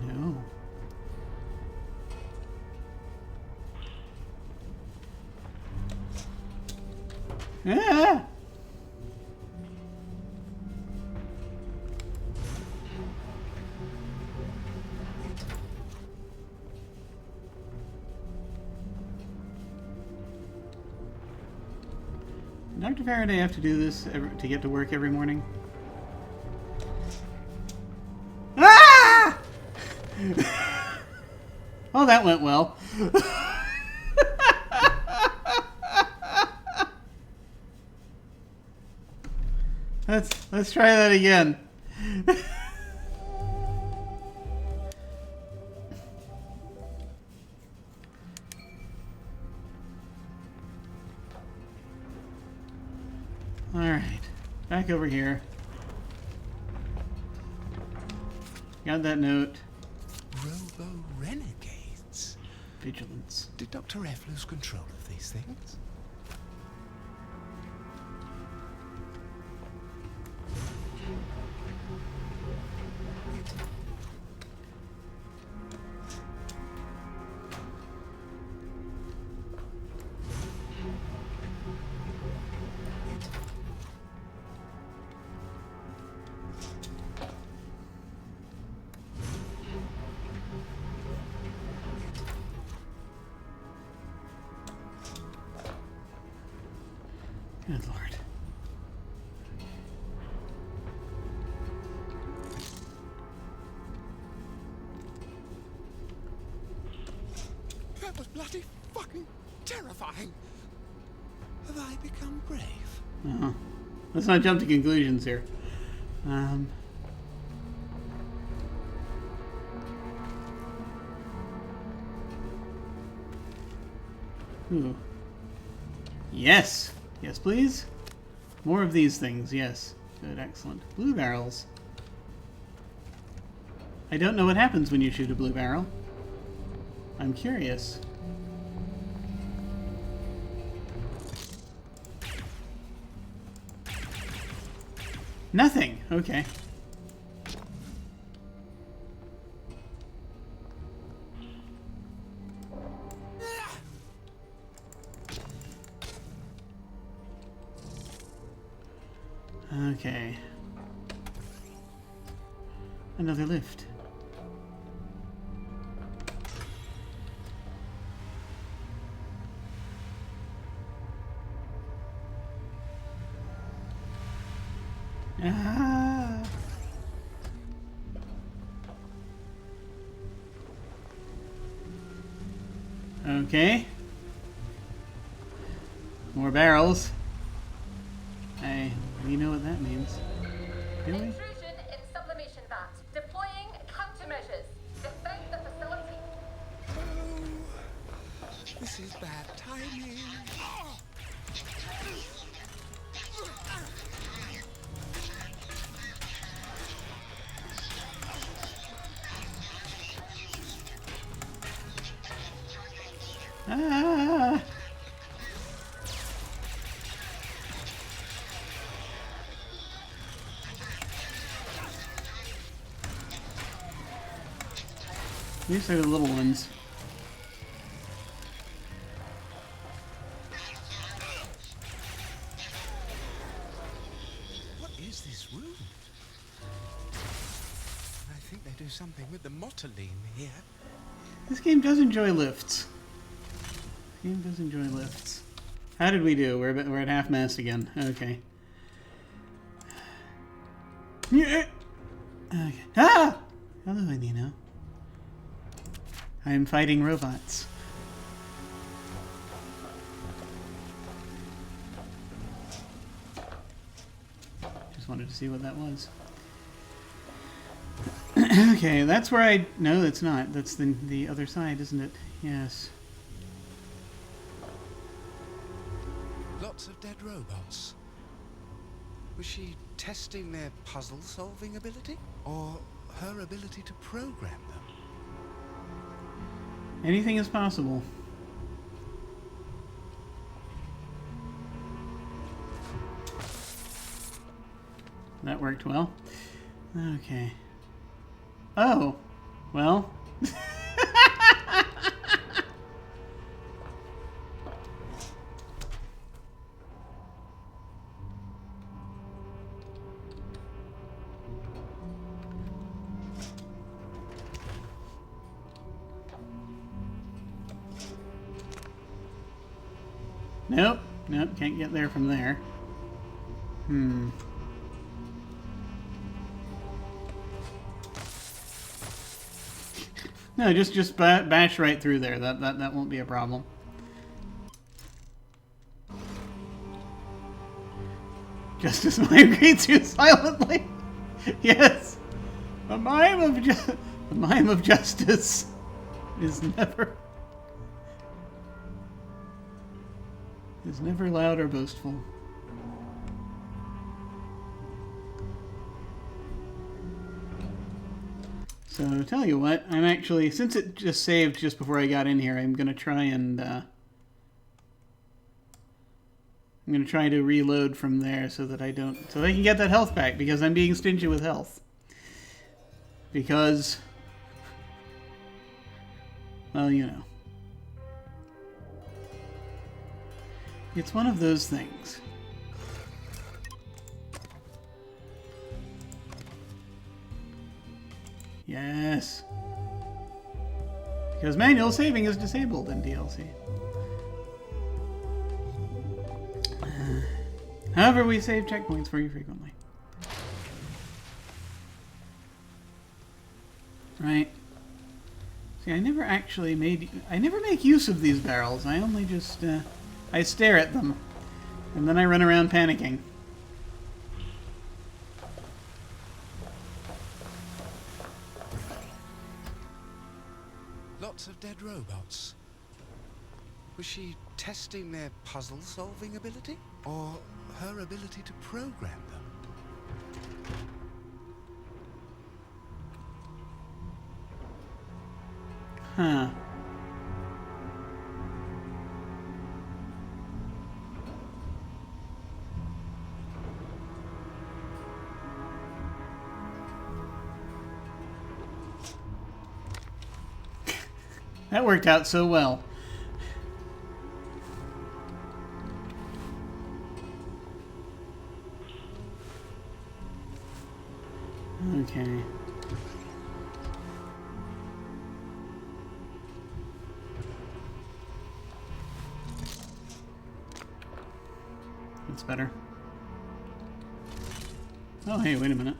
No. Ah! Dr. Faraday have to do this to get to work every morning? Ah! Well, that went well. Let's try that again. All right, back over here. Got that note. Robo-renegades? Vigilance. Did Dr. F lose control of these things? Good Lord. That was bloody fucking terrifying. Have I become brave? Uh-huh. Let's not jump to conclusions here. Ooh. Yes! Yes, please. More of these things, yes. Good, excellent. Blue barrels. I don't know what happens when you shoot a blue barrel. I'm curious. Nothing! Okay. Okay. Another lift. Ah. Okay. More barrels. You know what that means. Do we? Intrusion in sublimation vat. Deploying countermeasures. Defend the facility. Oh, this is bad timing. Ah! These are the little ones. What is this room? I think they do something with the motoline here. This game does enjoy lifts. This game does enjoy lifts. How did we do? We're at half mast again. Okay. Yeah. Okay. Ah! Hello, Nino. I am fighting robots. Just wanted to see what that was. Okay, that's where I... No, that's not. That's the other side, isn't it? Yes. Lots of dead robots. Was she testing their puzzle-solving ability? Or her ability to program them? Anything is possible. That worked well. Okay. Oh. Well. Nope. Nope, can't get there from there. Hmm. No, just bash right through there. That won't be a problem. Justice Mime greets you silently. Yes. A mime of justice is never loud or boastful. So, tell you what, I'm actually, since it just saved just before I got in here, I'm going to try and, I'm going to try to reload from there so that I can get that health back, because I'm being stingy with health. Because, well, you know. It's one of those things. Yes. Because manual saving is disabled in DLC. However, we save checkpoints for you frequently. Right. See, I never make use of these barrels. I only just, I stare at them. And then I run around panicking. Lots of dead robots. Was she testing their puzzle-solving ability? Or her ability to program them? Huh. That worked out so well. Okay. That's better. Oh, hey, wait a minute.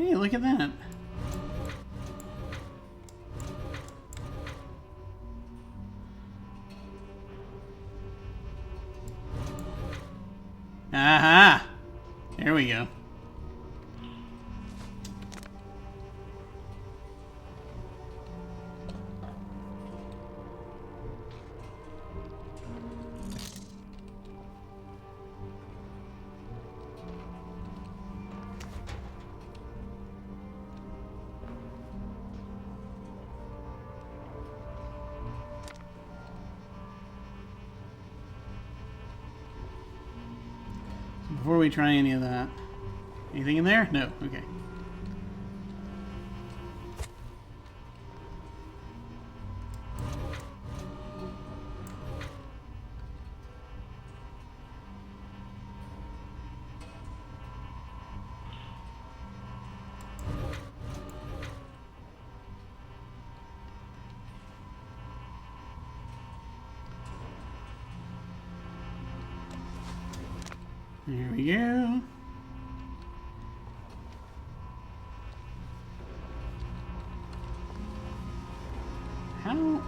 Hey, look at that. Aha! There we go. Before we try any of that. Anything in there? No. Okay. There we go. How?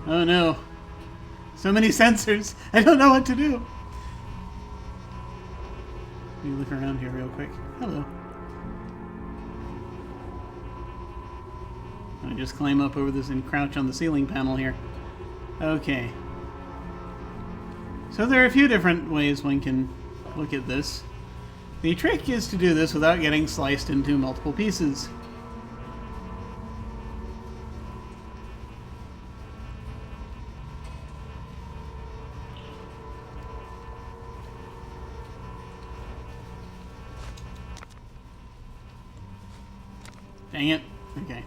Oh no. So many sensors. I don't know what to do. Let me look around here real quick. Hello. I just climb up over this and crouch on the ceiling panel here. Okay. So there are a few different ways one can look at this. The trick is to do this without getting sliced into multiple pieces. Dang it. Okay.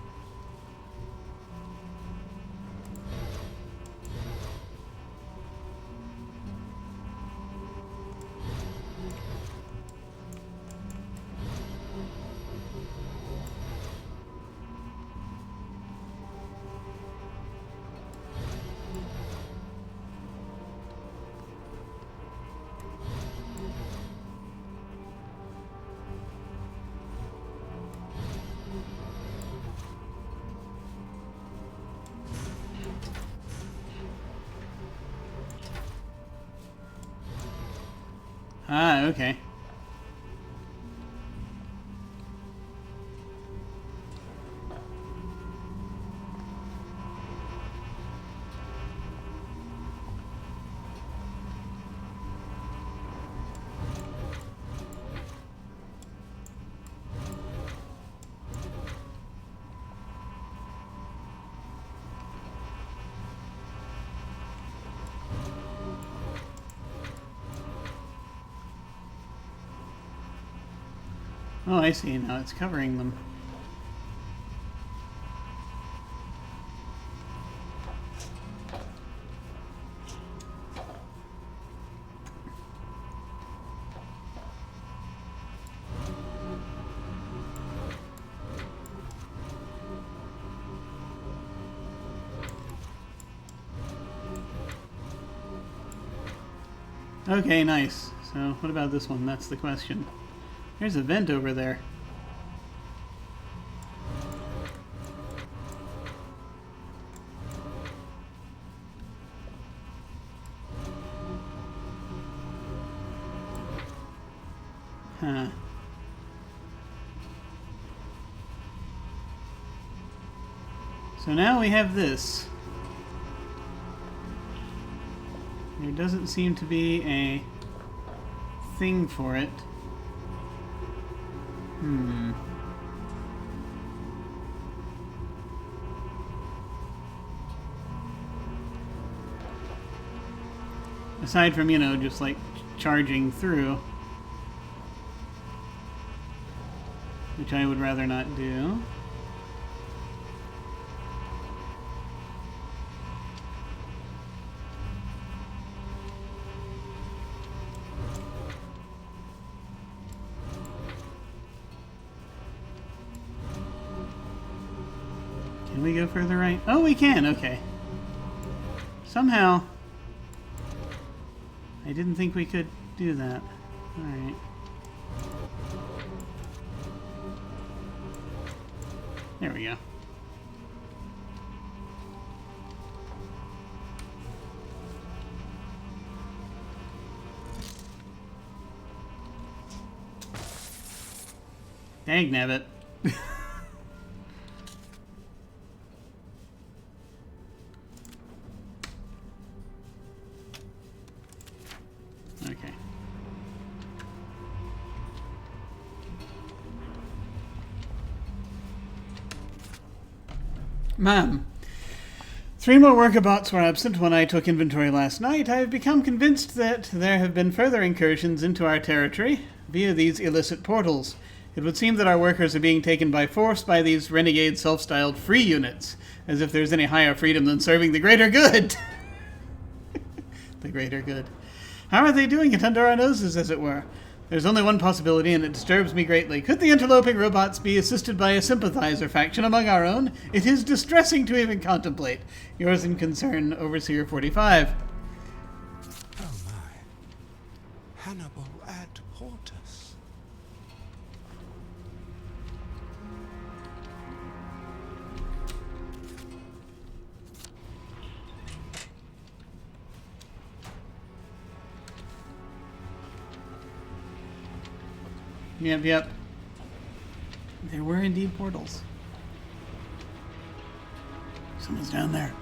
Ah, okay. Oh, I see. Now it's covering them. Okay, nice. So, what about this one? That's the question. There's a vent over there. Huh. So now we have this. There doesn't seem to be a thing for it. Aside from, you know, just like charging through. Which I would rather not do. Can we go further right? Oh, we can, okay. Somehow, I didn't think we could do that. Alright. There we go. Dang nabbit. Okay. Ma'am, 3 more worker bots were absent when I took inventory last night. I have become convinced that there have been further incursions into our territory via these illicit portals. It would seem that our workers are being taken by force by these renegade self-styled free units, as if there's any higher freedom than serving the greater good. The greater good. How are they doing it under our noses, as it were? There's only one possibility, and it disturbs me greatly. Could the interloping robots be assisted by a sympathizer faction among our own? It is distressing to even contemplate. Yours in concern, Overseer 45. Oh my. Hannibal ad portus. Yep. There were indeed portals. Someone's down there.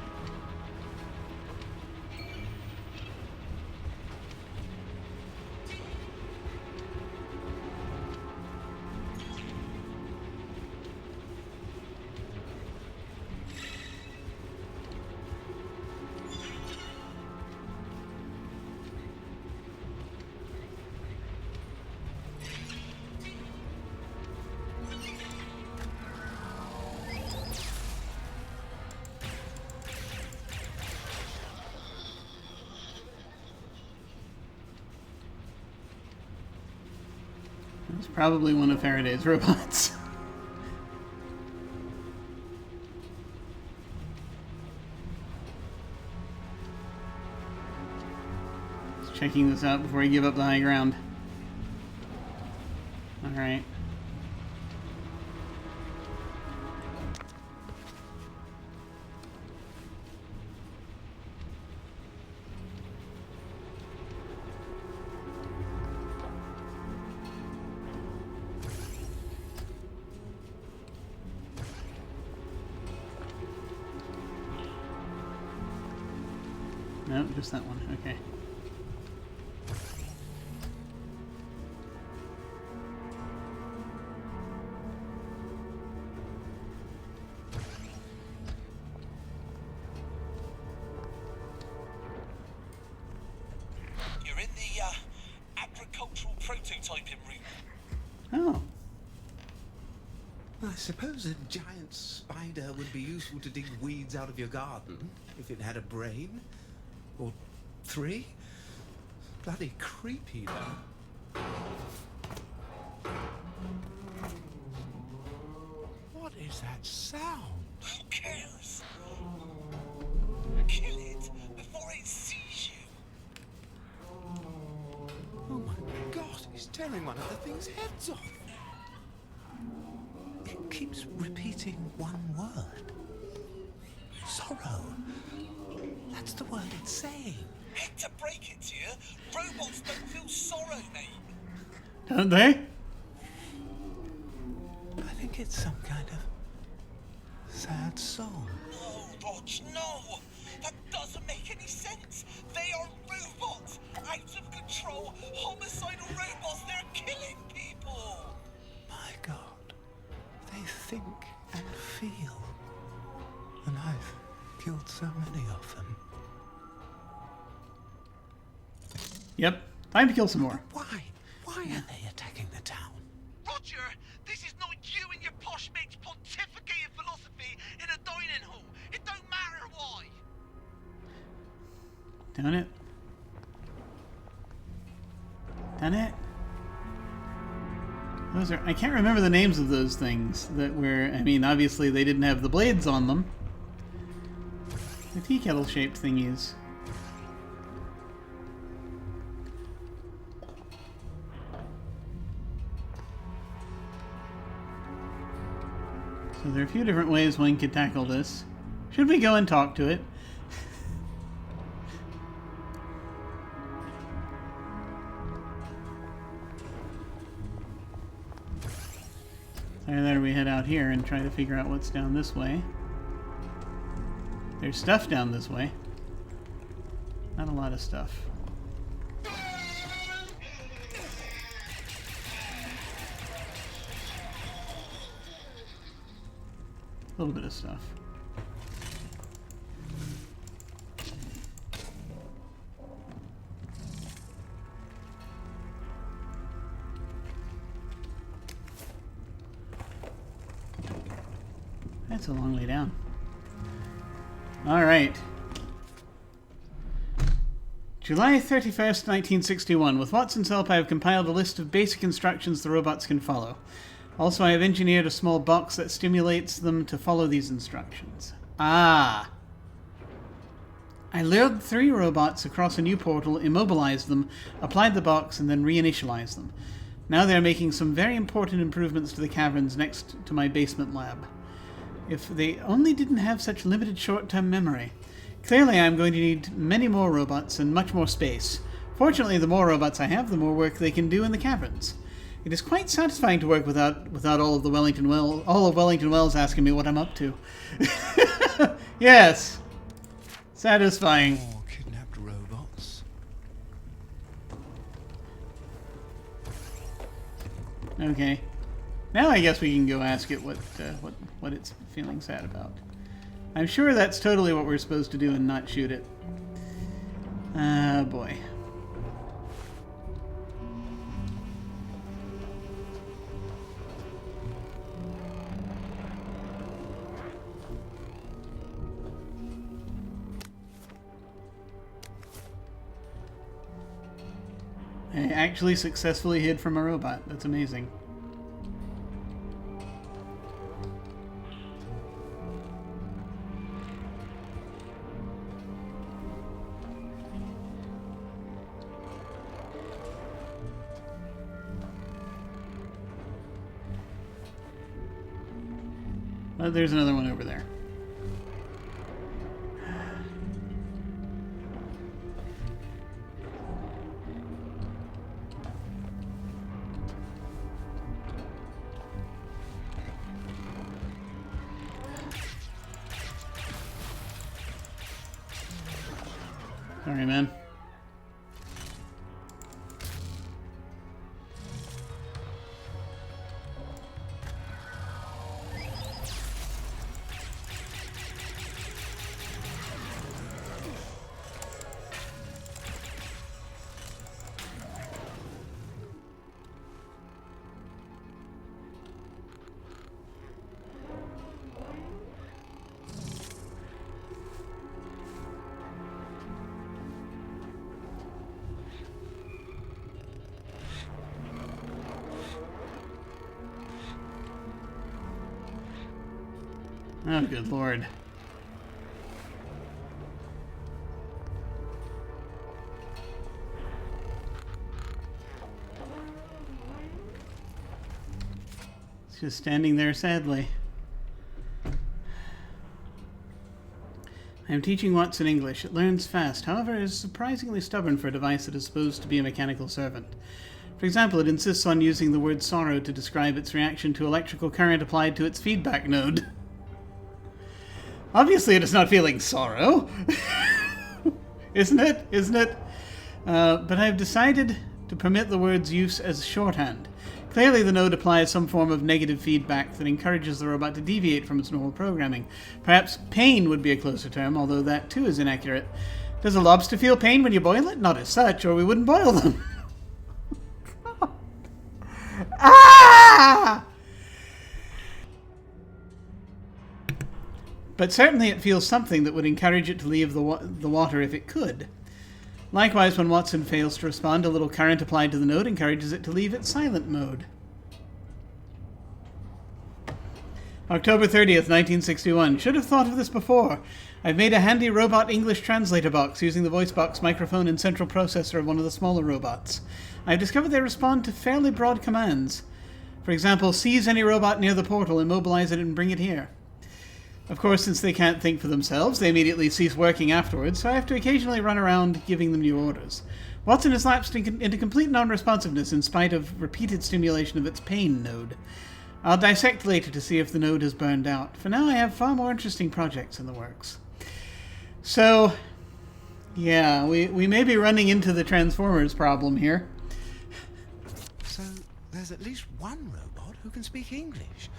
It's probably one of Faraday's robots. Just checking this out before I give up the high ground. Alright. No, just that one. Okay. You're in the agricultural prototyping room. Oh. I suppose a giant spider would be useful to dig weeds out of your garden, if it had a brain. Or 3. Bloody creepy, though. What is that sound? Who cares? Kill it before it sees you. Oh my god, he's tearing one of the thing's heads off. It keeps repeating one word. Sorrow. That's the word it's saying. Hate to break it to you, robots don't feel sorrow, mate. Don't they? I think it's some kind of sad song. No, Rog, no. That doesn't make any sense. They are robots, out of control, homicidal robots. They're killing people. My god. They think and feel. And I've killed so many of them. Yep. Time to kill some more. Why? Why are they attacking the town? Roger, this is not you and your posh mates pontificating philosophy in a dining hall. It don't matter why. Done it. Done it. Those are, I can't remember the names of those things that were, I mean, obviously they didn't have the blades on them. The tea kettle shaped thingies. So there are a few different ways one could tackle this. Should we go and talk to it? Either we head out here and try to figure out what's down this way. There's stuff down this way. Not a lot of stuff. A little bit of stuff. That's a long way down. All right. July 31st, 1961. With Watson's help, I have compiled a list of basic instructions the robots can follow. Also, I have engineered a small box that stimulates them to follow these instructions. Ah! I lured 3 robots across a new portal, immobilized them, applied the box, and then reinitialized them. Now they are making some very important improvements to the caverns next to my basement lab. If they only didn't have such limited short-term memory. Clearly, I'm going to need many more robots and much more space. Fortunately, the more robots I have, the more work they can do in the caverns. It is quite satisfying to work without all of Wellington Wells asking me what I'm up to. Yes, satisfying. More kidnapped robots. Okay, now I guess we can go ask it what it's feeling sad about. I'm sure that's totally what we're supposed to do and not shoot it. Ah, boy. I actually successfully hid from a robot. That's amazing. Oh, there's another one over there. Sorry, man. Oh, good lord. It's just standing there sadly. I am teaching Watson English. It learns fast. However, it is surprisingly stubborn for a device that is supposed to be a mechanical servant. For example, it insists on using the word sorrow to describe its reaction to electrical current applied to its feedback node. Obviously, it is not feeling sorrow. Isn't it? Isn't it? But I've decided to permit the word's use as shorthand. Clearly, the node applies some form of negative feedback that encourages the robot to deviate from its normal programming. Perhaps pain would be a closer term, although that too is inaccurate. Does a lobster feel pain when you boil it? Not as such, or we wouldn't boil them. But certainly it feels something that would encourage it to leave the water if it could. Likewise, when Watson fails to respond, a little current applied to the node encourages it to leave its silent mode. October 30th, 1961. Should have thought of this before. I've made a handy robot English translator box using the voice box, microphone, and central processor of one of the smaller robots. I've discovered they respond to fairly broad commands. For example, seize any robot near the portal, immobilize it, and bring it here. Of course, since they can't think for themselves, they immediately cease working afterwards, so I have to occasionally run around giving them new orders. Watson has lapsed into complete non-responsiveness in spite of repeated stimulation of its pain node. I'll dissect later to see if the node has burned out. For now, I have far more interesting projects in the works. So, yeah, we may be running into the Transformers problem here. So there's at least one robot who can speak English.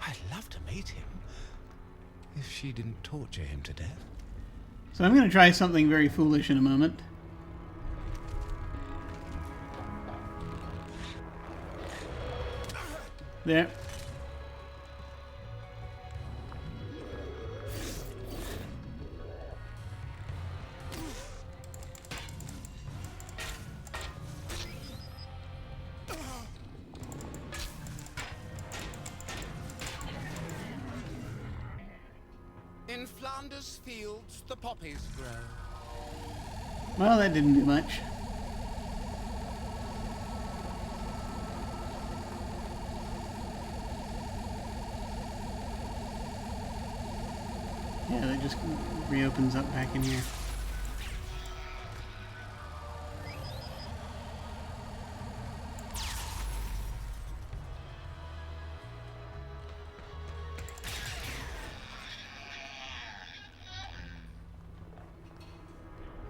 I'd love to meet him. If she didn't torture him to death. So I'm going to try something very foolish in a moment. There. In Flanders fields, the poppies grow. Well, that didn't do much. Yeah, that just reopens up back in here.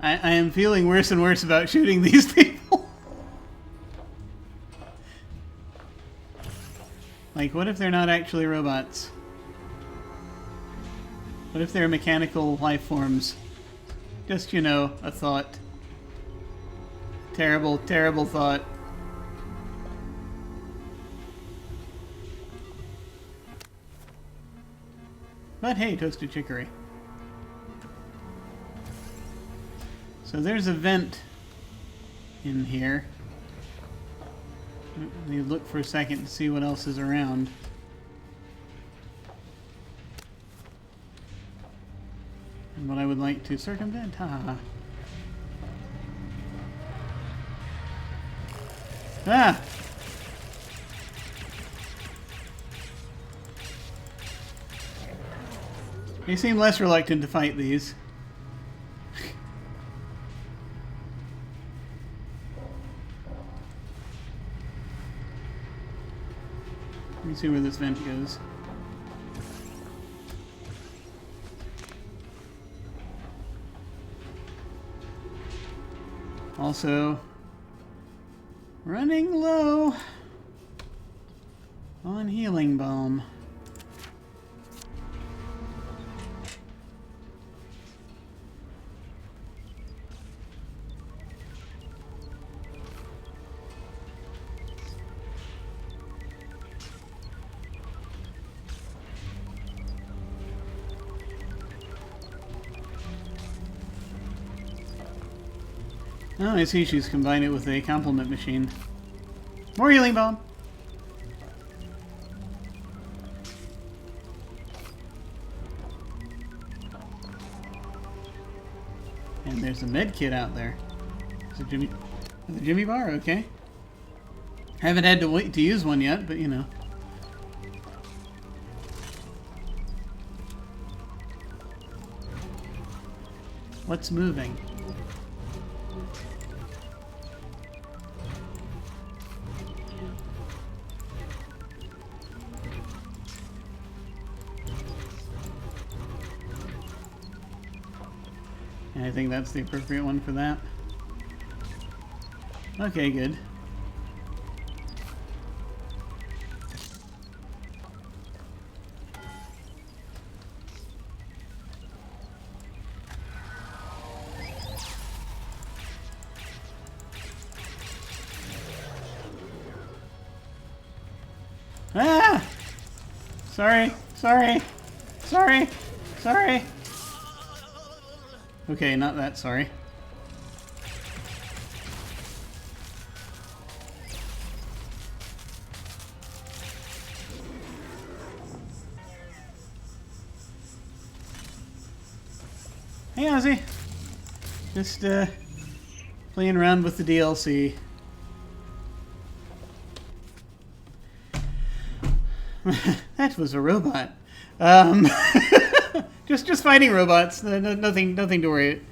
I am feeling worse and worse about shooting these people. Like, what if they're not actually robots? What if they're mechanical life forms? Just, you know, a thought. Terrible, terrible thought. But hey, toasted chicory. So there's a vent in here. Let me look for a second to see what else is around. And what I would like to circumvent. Ha. Ah! They seem less reluctant to fight these. Let me see where this vent goes. Also, running low on healing balm. Oh, I see she's combined it with a complement machine. More healing bomb! And there's a med kit out there. Is it Jimmy bar? Okay. Haven't had to wait to use one yet, but you know. What's moving? I think that's the appropriate one for that. Okay, good. Ah! Sorry. Sorry. Sorry. Sorry. Okay, not that sorry. Hey, Ozzy. Just, playing around with the DLC. That was a robot. Just fighting robots. Nothing to worry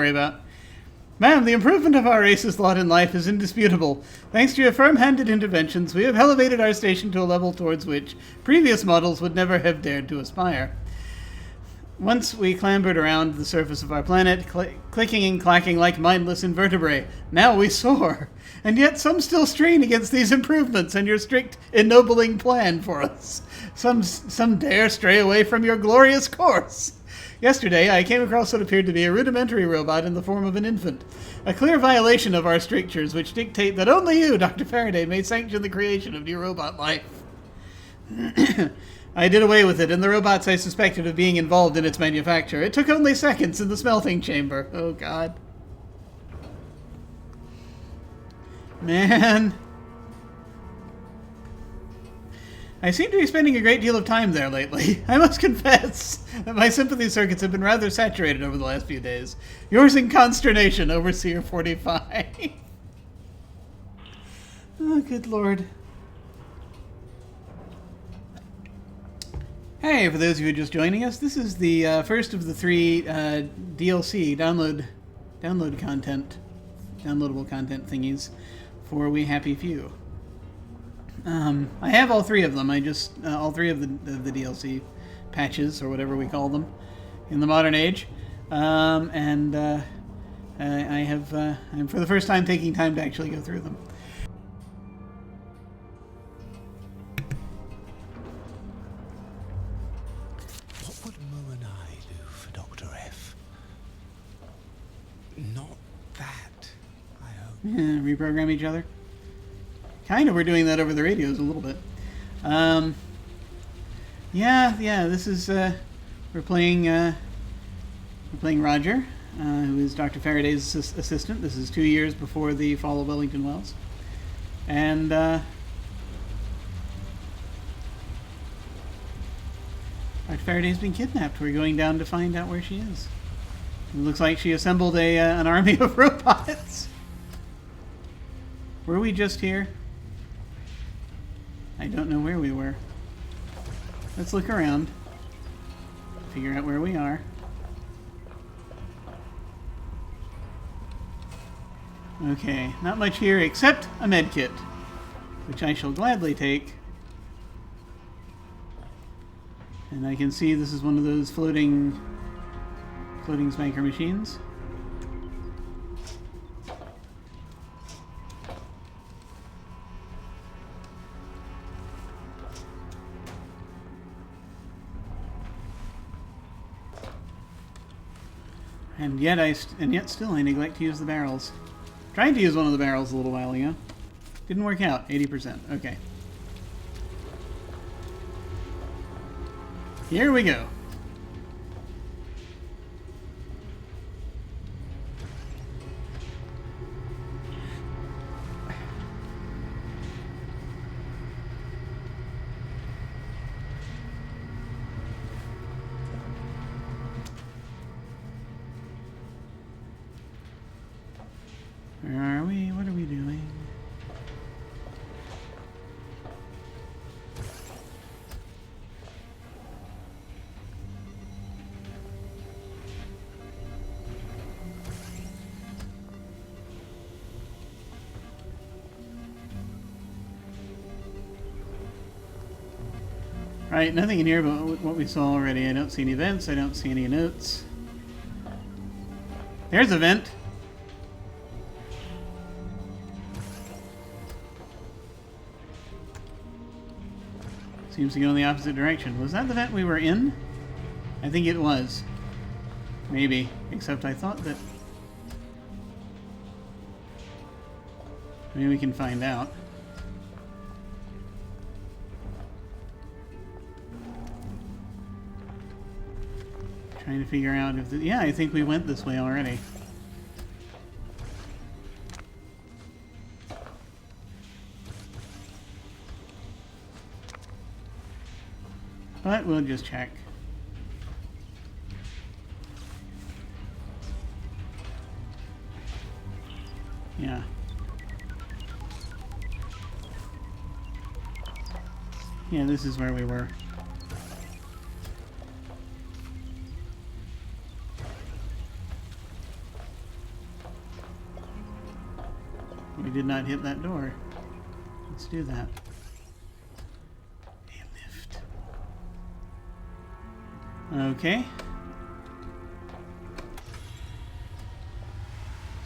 about. Ma'am, the improvement of our race's lot in life is indisputable. Thanks to your firm-handed interventions, we have elevated our station to a level towards which previous models would never have dared to aspire. Once we clambered around the surface of our planet, clicking and clacking like mindless invertebrae. Now we soar. And yet some still strain against these improvements and your strict, ennobling plan for us. Some dare stray away from your glorious course. Yesterday, I came across what appeared to be a rudimentary robot in the form of an infant. A clear violation of our strictures, which dictate that only you, Dr. Faraday, may sanction the creation of new robot life. I did away with it, and the robots I suspected of being involved in its manufacture. It took only seconds in the smelting chamber. Oh, God. Man. I seem to be spending a great deal of time there lately. I must confess that my sympathy circuits have been rather saturated over the last few days. Yours in consternation, Overseer 45. Oh, good Lord. Hey, for those of you just joining us, this is the first of the 3 DLC downloadable content thingies for We Happy Few. I have all 3 of them. All 3 of the DLC patches, or whatever we call them, in the modern age, I'm for the first time taking time to actually go through them. Yeah, reprogram each other. Kind of, we're doing that over the radios a little bit. Yeah. This is we're playing Roger, who is Dr. Faraday's assistant. This is 2 years before the fall of Wellington Wells, and Dr. Faraday's been kidnapped. We're going down to find out where she is. It looks like she assembled an army of robots. Were we just here? I don't know where we were. Let's look around. Figure out where we are. Okay, not much here except a med kit, which I shall gladly take. And I can see this is one of those floating spanker machines. And yet still I neglect to use the barrels. Tried to use one of the barrels a little while ago. Didn't work out. 80%. Okay. Here we go. Where are we? What are we doing? Right, nothing in here but what we saw already. I don't see any vents. I don't see any notes. There's a vent. Seems to go in the opposite direction. Was that the vent we were in? I think it was. Maybe. Except I thought that... Maybe we can find out. Trying to figure out if... yeah, I think we went this way already. But we'll just check. Yeah. Yeah, this is where we were. We did not hit that door. Let's do that. A lift. Okay.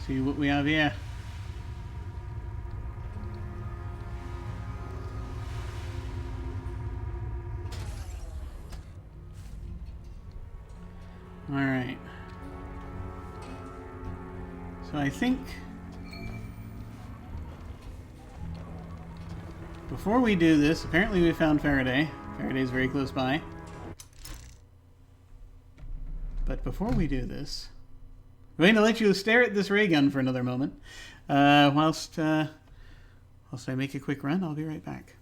See what we have here. Alright. So I think before we do this, apparently we found Faraday. Faraday's very close by. But before we do this, I'm going to let you stare at this ray gun for another moment. Whilst I make a quick run, I'll be right back.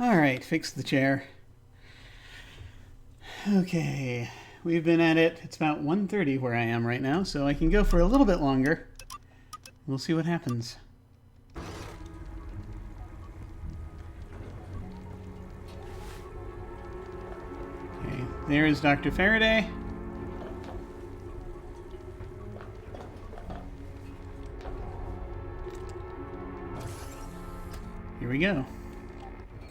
Alright, fix the chair. Okay, we've been at it. It's about 1:30 where I am right now, so I can go for a little bit longer. We'll see what happens. Okay, there is Dr. Faraday. Here we go.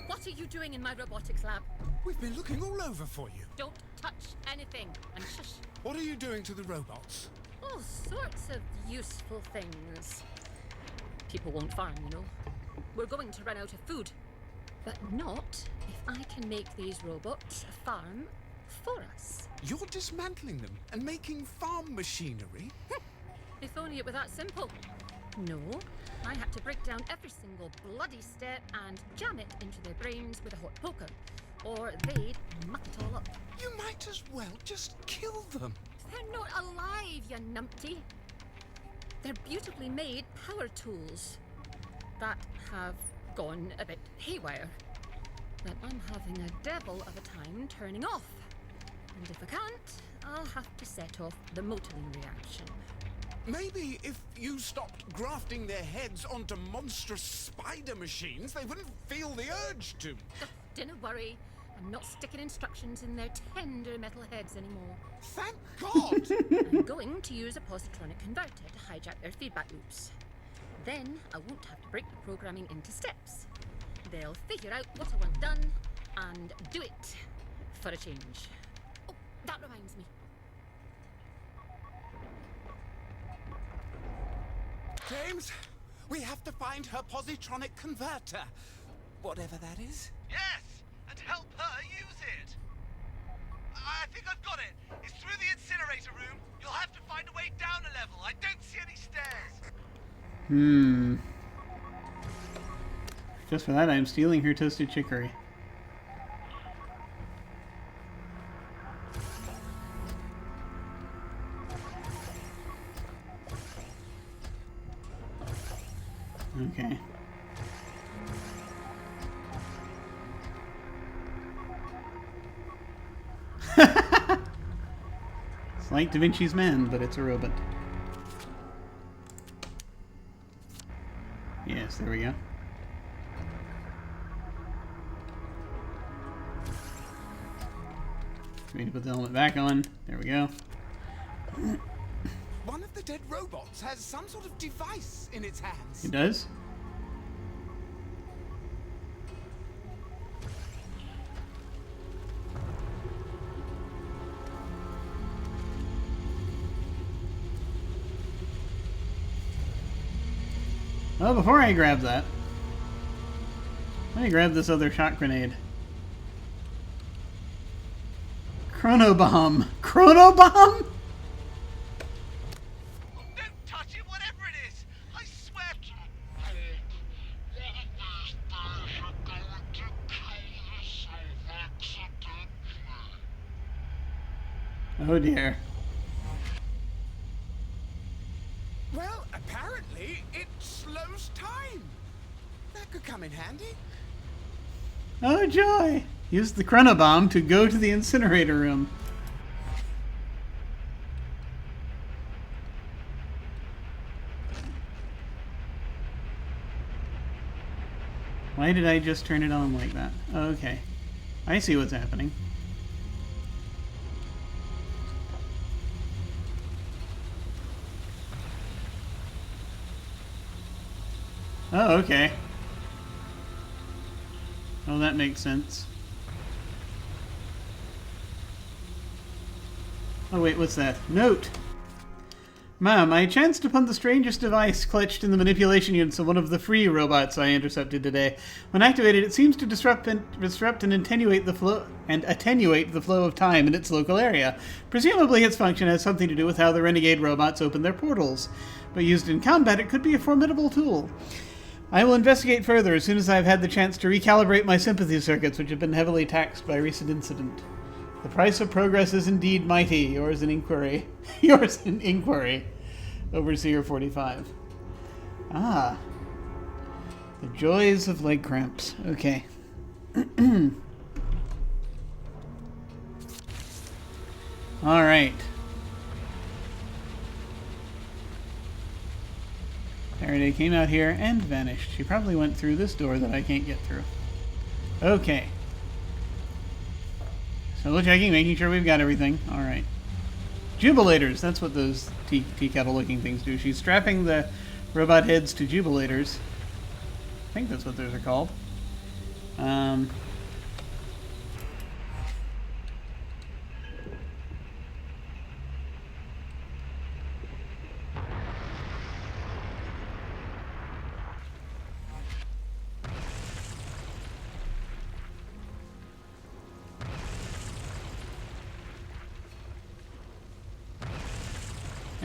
What are you doing in my robotics lab? We've been looking all over for you. Don't touch anything. And shush. What are you doing to the robots? All sorts of useful things. People won't farm, you know. We're going to run out of food. But not if I can make these robots farm for us. You're dismantling them and making farm machinery? If only it were that simple. No, I had to break down every single bloody step and jam it into their brains with a hot poker, or they'd muck it all up. You might as well just kill them. They're not alive, you numpty. They're beautifully made power tools that have gone a bit haywire, that I'm having a devil of a time turning off. And if I can't, I'll have to set off the motoring reaction. Maybe if you stopped grafting their heads onto monstrous spider machines, they wouldn't feel the urge to. Don't worry, I'm not sticking instructions in their tender metal heads anymore. Thank God! I'm going to use a positronic converter to hijack their feedback loops. Then I won't have to break the programming into steps. They'll figure out what I want done and do it for a change. Oh, that reminds me. James, we have to find her positronic converter. Whatever that is. Yes, and help her use it. I think I've got it. It's through the incinerator room. You'll have to find a way down a level. I don't see any stairs. Hmm. Just for that, I'm stealing her toasted chicory. Okay. It's like Da Vinci's Man, but it's a robot. Yes, there we go. We need to put the helmet back on. There we go. One of the dead robots has some sort of device in its hands. It does? Oh, before I grab that, let me grab this other shot grenade. Chrono bomb. Chrono bomb? Don't touch it, whatever it is! I swear... Oh dear. Well, apparently it slows time. That could come in handy. Oh joy! Use the chrono bomb to go to the incinerator room. Why did I just turn it on like that? Okay. I see what's happening. Oh, okay. Oh, that makes sense. Oh wait, what's that? Note! Ma'am, I chanced upon the strangest device clutched in the manipulation units of one of the free robots I intercepted today. When activated, it seems to disrupt and attenuate the flow of time in its local area. Presumably, its function has something to do with how the renegade robots open their portals. But used in combat, it could be a formidable tool. I will investigate further as soon as I've had the chance to recalibrate my sympathy circuits, which have been heavily taxed by recent incident. The price of progress is indeed mighty. Yours in inquiry. Yours in inquiry. Overseer 45. Ah. The joys of leg cramps. Okay. Alright. Faraday came out here and vanished. She probably went through this door that I can't get through. Okay. So checking, making sure we've got everything. Alright. Jubilators. That's what those tea kettle looking things do. She's strapping the robot heads to jubilators. I think that's what those are called.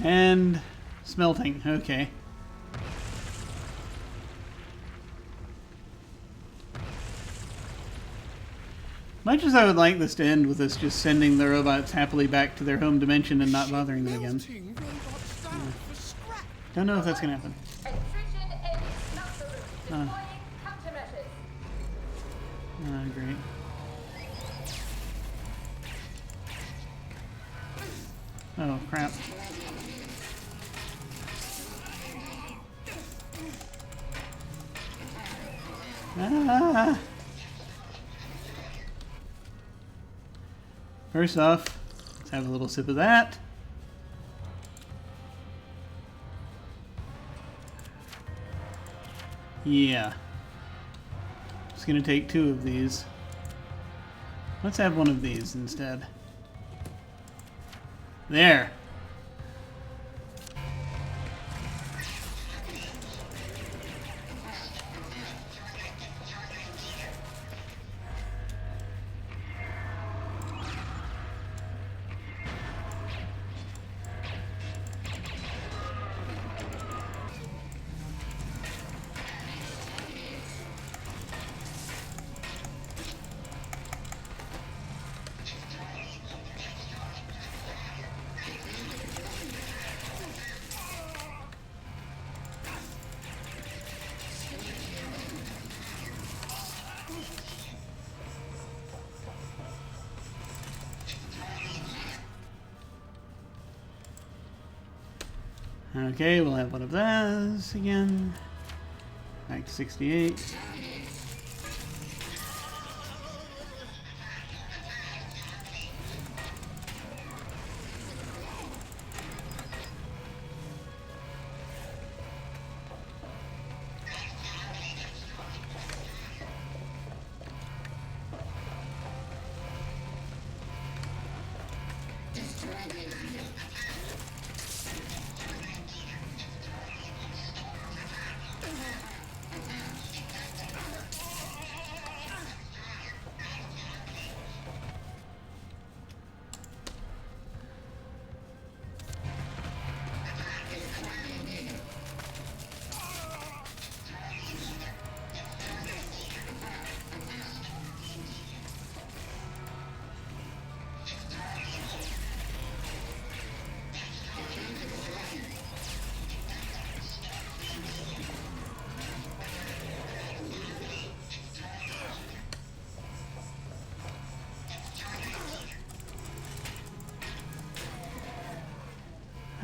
And smelting. Okay. Much as I would like this to end with us just sending the robots happily back to their home dimension and not bothering them again. Melting robot style for scrap. Don't know if that's gonna happen. Intrusion in smelter room. Deploying countermeasures. Oh, great. Oh, crap. Ah! First off, let's have a little sip of that. Yeah. Just gonna take 2 of these. Let's have one of these instead. There. Okay, we'll have one of those again. Back to 68.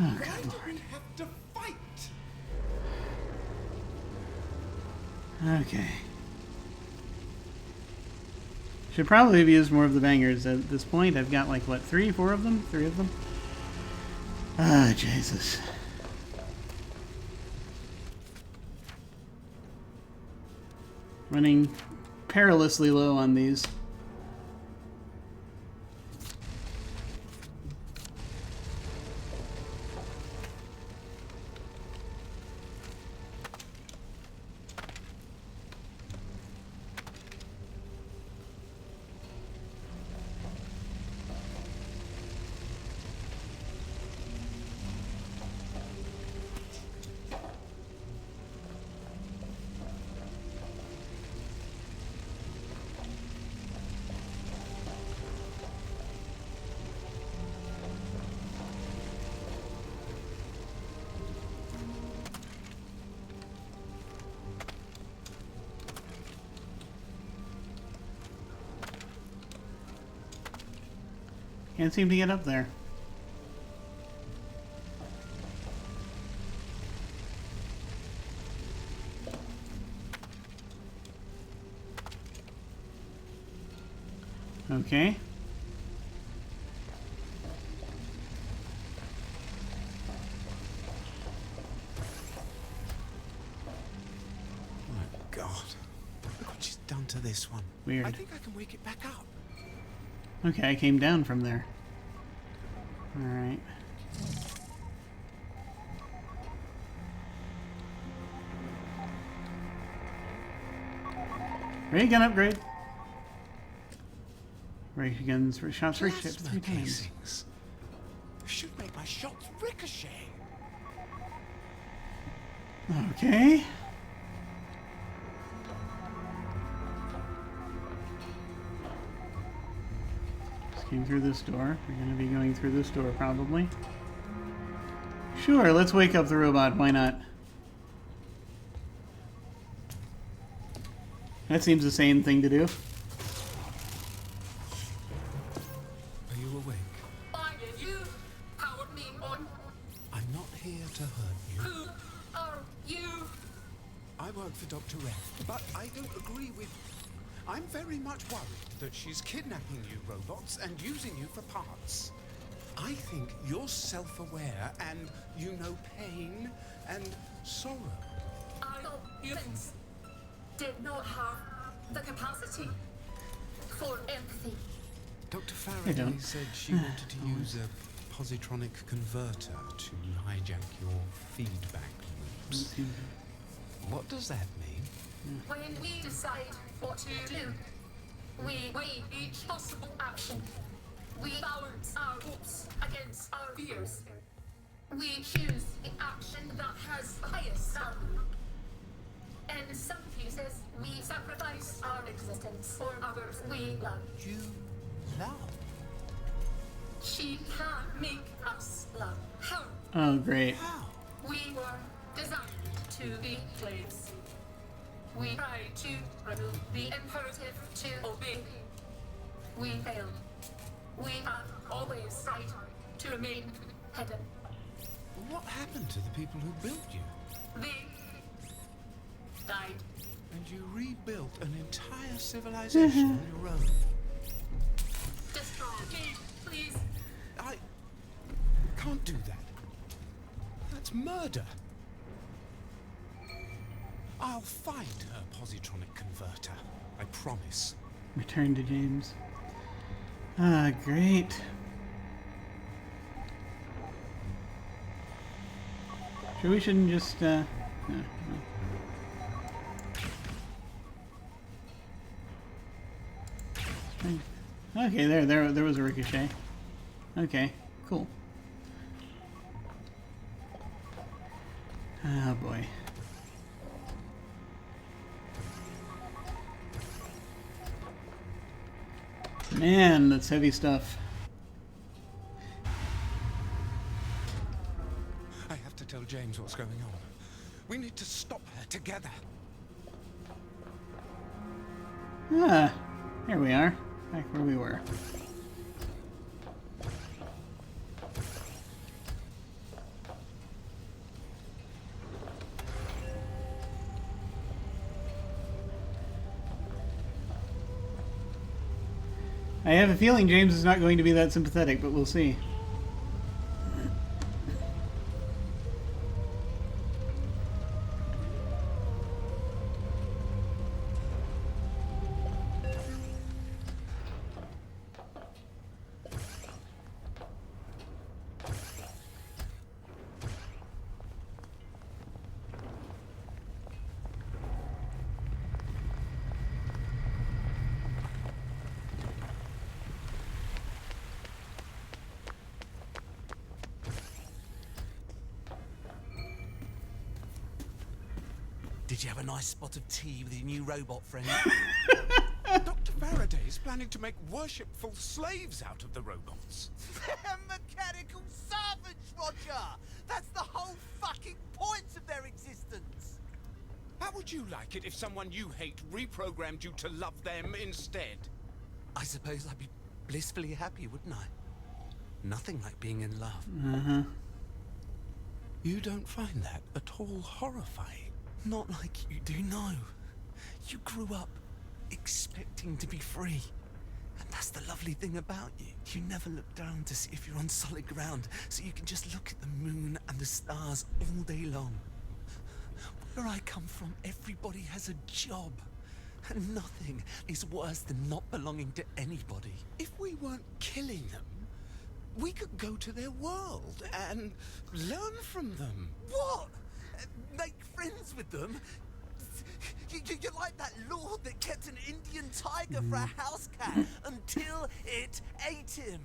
Oh, Why good do lord. we have to fight? Okay. Should probably have used more of the bangers at this point. I've got like, what, 3, 4 of them? 3 of them? Ah, Jesus. Running perilously low on these. Can't seem to get up there. Okay. My God. Look what she's done to this one. Weird. I think I can wake it back up. Okay, I came down from there. Alright. Ray gun upgrade. Ray guns for shots ricochet Plasma 3 times. casings. Should make my shots ricochet. Okay. Just came through this door. We're gonna be going through this door probably. Sure, let's wake up the robot. Why not? That seems the sane thing to do. Are you awake? Why did you powered me on? I'm not here to hurt you. Who are you? I work for Dr. Ref, but I don't agree with... I'm very much worried that she's kidnapping you robots and using you for parts. I think you're self-aware and you know pain and sorrow. I thought humans did not have the capacity for empathy. Dr. They Faraday don't. said she wanted to use a positronic converter to hijack your feedback loops. What does that mean? When we decide what to do, we weigh each possible action. We balance our hopes against our fears. We choose the action that has the highest value. In some cases, we sacrifice our existence for others we love. You love. She can't make us love her. Oh, great. How? We were designed to be slaves. We tried to remove the imperative to obey. We failed. We have always tried to remain hidden. What happened to the people who built you? They died. And you rebuilt an entire civilization on your own. Destroy. Please. I can't do that. That's murder. I'll find her positronic converter. I promise. Return to James. Ah, great. Sure, we shouldn't just, no. Okay, there was a ricochet. Okay, cool. Oh boy. Man, that's heavy stuff. I have to tell James what's going on. We need to stop her together. Ah, here we are. Back where we were. I have a feeling James is not going to be that sympathetic, but we'll see. Did you have a nice spot of tea with your new robot friend? Dr. Faraday is planning to make worshipful slaves out of the robots. They're mechanical servants, Roger! That's the whole fucking point of their existence! How would you like it if someone you hate reprogrammed you to love them instead? I suppose I'd be blissfully happy, wouldn't I? Nothing like being in love. Uh-huh. You don't find that at all horrifying? Not like you do, no. You grew up expecting to be free. And that's the lovely thing about you. You never look down to see if you're on solid ground, so you can just look at the moon and the stars all day long. Where I come from, everybody has a job. And nothing is worse than not belonging to anybody. If we weren't killing them, we could go to their world and learn from them. What? Make friends with them? You're like that lord that kept an Indian tiger for a house cat until it ate him.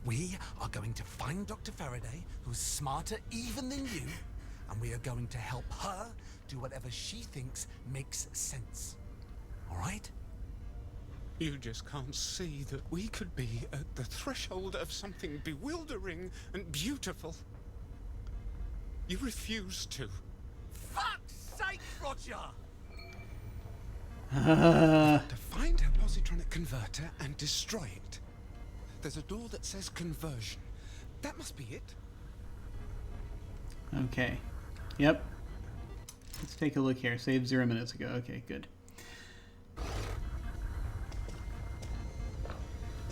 We are going to find Dr. Faraday, who's smarter even than you, and we are going to help her do whatever she thinks makes sense. All right? You just can't see that we could be at the threshold of something bewildering and beautiful. You refuse to. Fuck's sake, Roger! To find her positronic converter and destroy it. There's a door that says conversion. That must be it. Okay. Yep. Let's take a look here. Saved 0 minutes ago. Okay, good.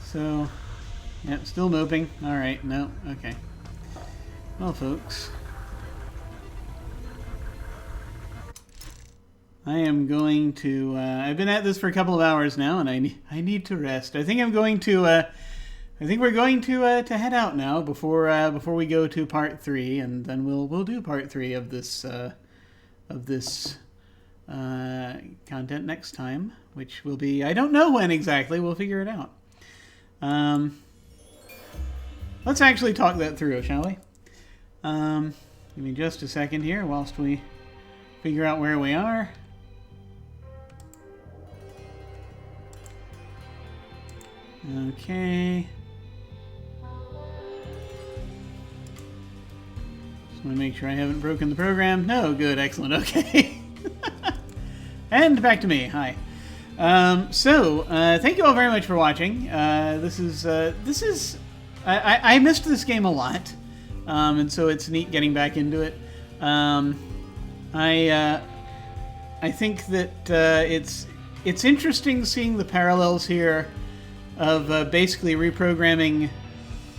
So, yep, still moping. Alright, no, okay. Well, folks. I am going to, I've been at this for a couple of hours now, and I need to rest. I think we're going to head out now before we go to part 3, and then we'll do part 3 of this content next time, which will be, I don't know when exactly. We'll figure it out. Let's actually talk that through, shall we? Give me just a second here whilst we figure out where we are. Okay. Just want to make sure I haven't broken the program. No, good, excellent, okay. And back to me, hi. Thank you all very much for watching. I missed this game a lot. and so it's neat getting back into it. I think that it's interesting seeing the parallels here of basically reprogramming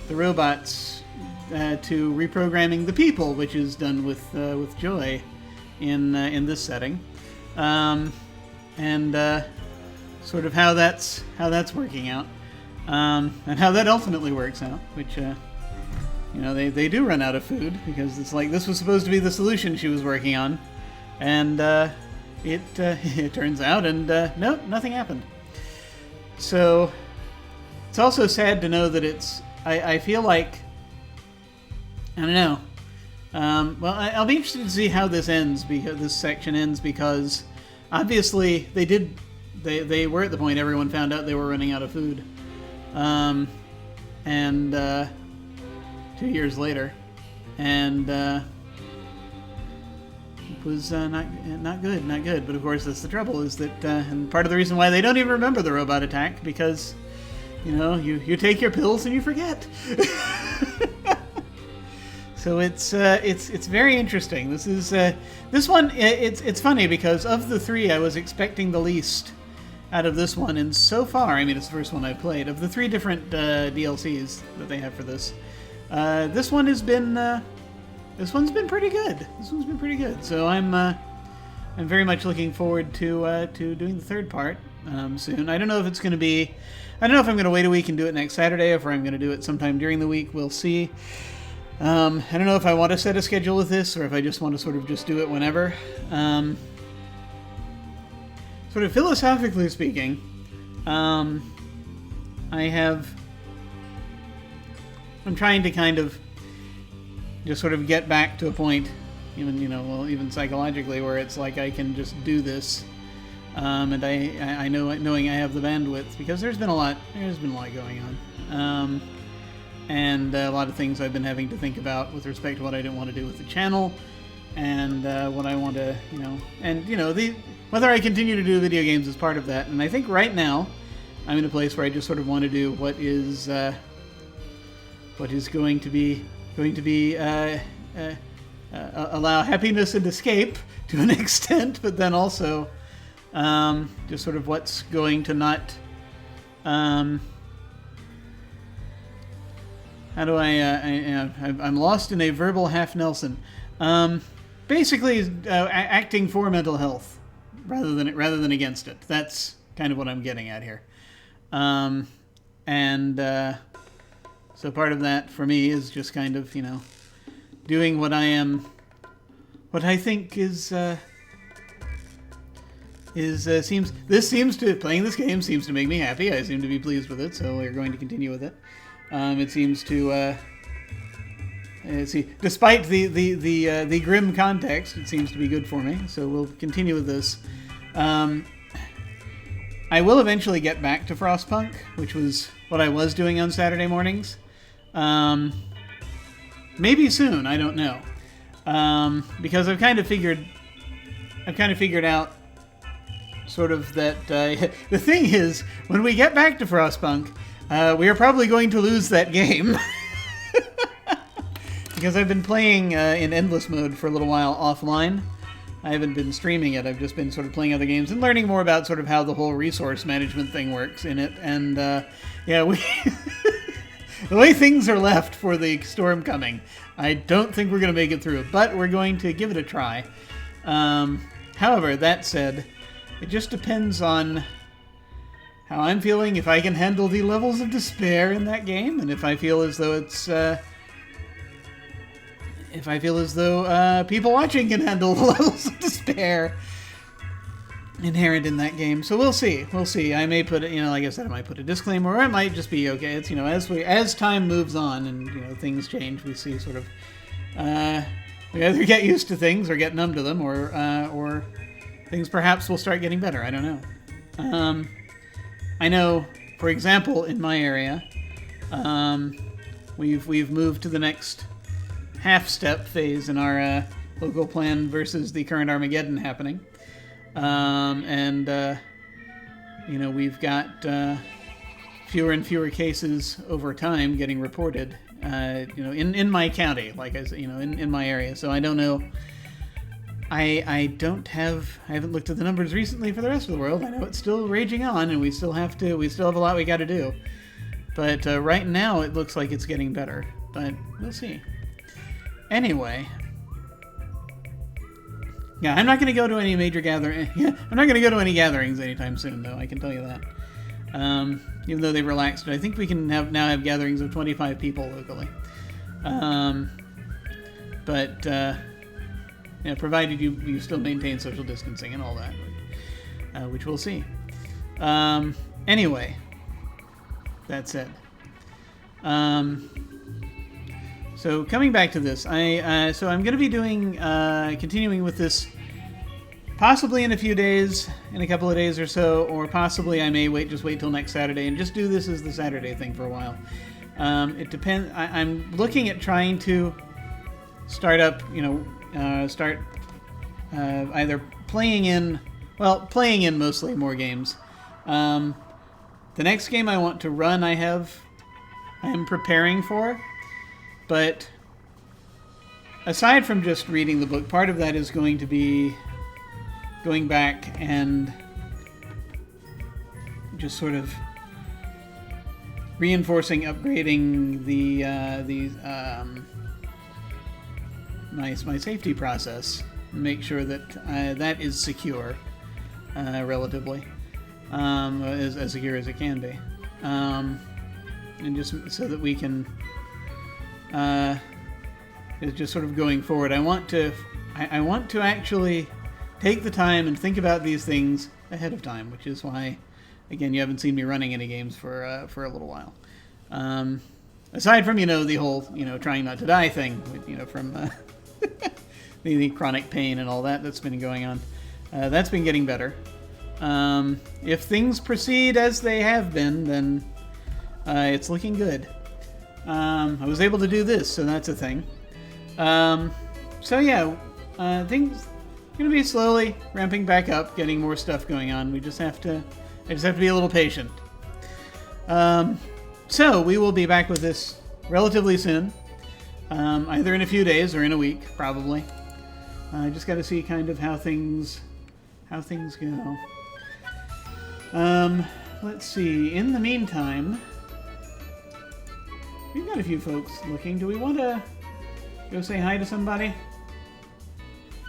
the robots to reprogramming the people, which is done with joy in this setting, and sort of how that's working out, and how that ultimately works out, which they do run out of food, because it's like this was supposed to be the solution she was working on, and it turns out, and nope, nothing happened. So it's also sad to know that I feel like, I don't know. Well, I'll be interested to see how this ends, because this section ends, because obviously they were at the point everyone found out they were running out of food, and 2 years later, and it was not good. But of course, that's the trouble, is that and part of the reason why they don't even remember the robot attack, because you take your pills and you forget. So it's very interesting. This one. It's funny, because of the three, I was expecting the least out of this one, and so far, I mean, it's the first one I've played of the three different DLCs that they have for this. This one's been pretty good. This one's been pretty good. So I'm very much looking forward to doing the third part soon. I don't know if it's going to be. I don't know if I'm going to wait a week and do it next Saturday, or if I'm going to do it sometime during the week. We'll see. I don't know if I want to set a schedule with this, or if I just want to sort of just do it whenever. Sort of philosophically speaking, I'm trying to kind of just sort of get back to a point, even psychologically, where it's like I can just do this, and I know, knowing I have the bandwidth, because there's been a lot going on, and a lot of things I've been having to think about with respect to what I didn't want to do with the channel, and what I want to, whether I continue to do video games is part of that. And I think right now I'm in a place where I just sort of want to do what is going to be allow happiness and escape to an extent, but then also just sort of what's going to not. How do I'm lost in a verbal half Nelson. Basically, acting for mental health rather than against it. That's kind of what I'm getting at here. So part of that for me is just kind of, doing what I think playing this game seems to make me happy. I seem to be pleased with it, so we're going to continue with it. It seems to, despite the grim context, it seems to be good for me. So we'll continue with this. I will eventually get back to Frostpunk, which was what I was doing on Saturday mornings. Maybe soon, I don't know, because I've kind of figured out sort of that the thing is, when we get back to Frostpunk, we are probably going to lose that game. Because I've been playing in endless mode for a little while offline. I haven't been streaming it. I've just been sort of playing other games and learning more about sort of how the whole resource management thing works in it. And we the way things are left for the storm coming, I don't think we're going to make it through it, but we're going to give it a try. However, that said, it just depends on how I'm feeling, if I can handle the levels of despair in that game, and if I feel as though people watching can handle the levels of despair inherent in that game. So we'll see. I may put it, like I said, I might put a disclaimer, or it might just be okay. It's, as time moves on and, things change, we see sort of, we either get used to things or get numb to them, or things perhaps will start getting better. I don't know. I know, for example, in my area, we've moved to the next half-step phase in our local plan versus the current Armageddon happening. We've got fewer and fewer cases over time getting reported, you know, in my county, like I said, you know, in my area. So I don't know. I haven't looked at the numbers recently for the rest of the world. I know it's still raging on, and we still have a lot we got to do. But right now, it looks like it's getting better. But we'll see. Anyway, yeah, I'm not going to go to any major gathering. Yeah, I'm not going to go to any gatherings anytime soon, though. I can tell you that. Even though they've relaxed it, I think we can now have gatherings of 25 people locally. But yeah, provided you still maintain social distancing and all that, which we'll see. Anyway, that said, so coming back to this, so I'm going to be doing continuing with this. Possibly in a few days, in a couple of days or so, or possibly I may just wait till next Saturday and just do this as the Saturday thing for a while. It depends. I'm looking at trying to start up, either playing in mostly more games. The next game I want to run, I am preparing for, but aside from just reading the book, part of that is going to be going back and just sort of reinforcing, upgrading my safety process, make sure that that is secure, relatively, as secure as it can be, and just so that we can, just sort of going forward. I want to actually take the time and think about these things ahead of time, which is why, again, you haven't seen me running any games for a little while. Aside from, the whole, trying not to die thing, from the chronic pain and all that's been going on. That's been getting better. If things proceed as they have been, then it's looking good. I was able to do this, so that's a thing. So yeah, things going to be slowly ramping back up, getting more stuff going on. I just have to be a little patient. So we will be back with this relatively soon, either in a few days or in a week, probably. I just got to see kind of how things go. Let's see. In the meantime, we've got a few folks looking. Do we want to go say hi to somebody?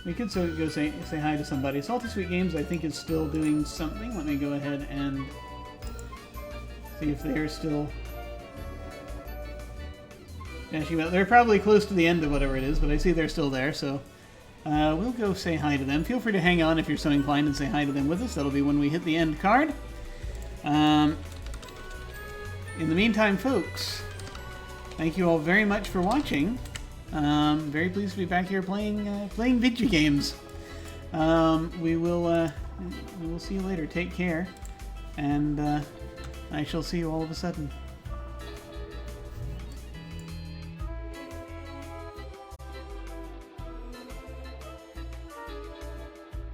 We could go say hi to somebody. Salty Sweet Games, I think, is still doing something. Let me go ahead and see if they're still dashing about. They're probably close to the end of whatever it is, but I see they're still there, so we'll go say hi to them. Feel free to hang on if you're so inclined and say hi to them with us. That'll be when we hit the end card. In the meantime, folks, thank you all very much for watching. Very pleased to be back here playing video games. We will see you later. Take care, and I shall see you all of a sudden.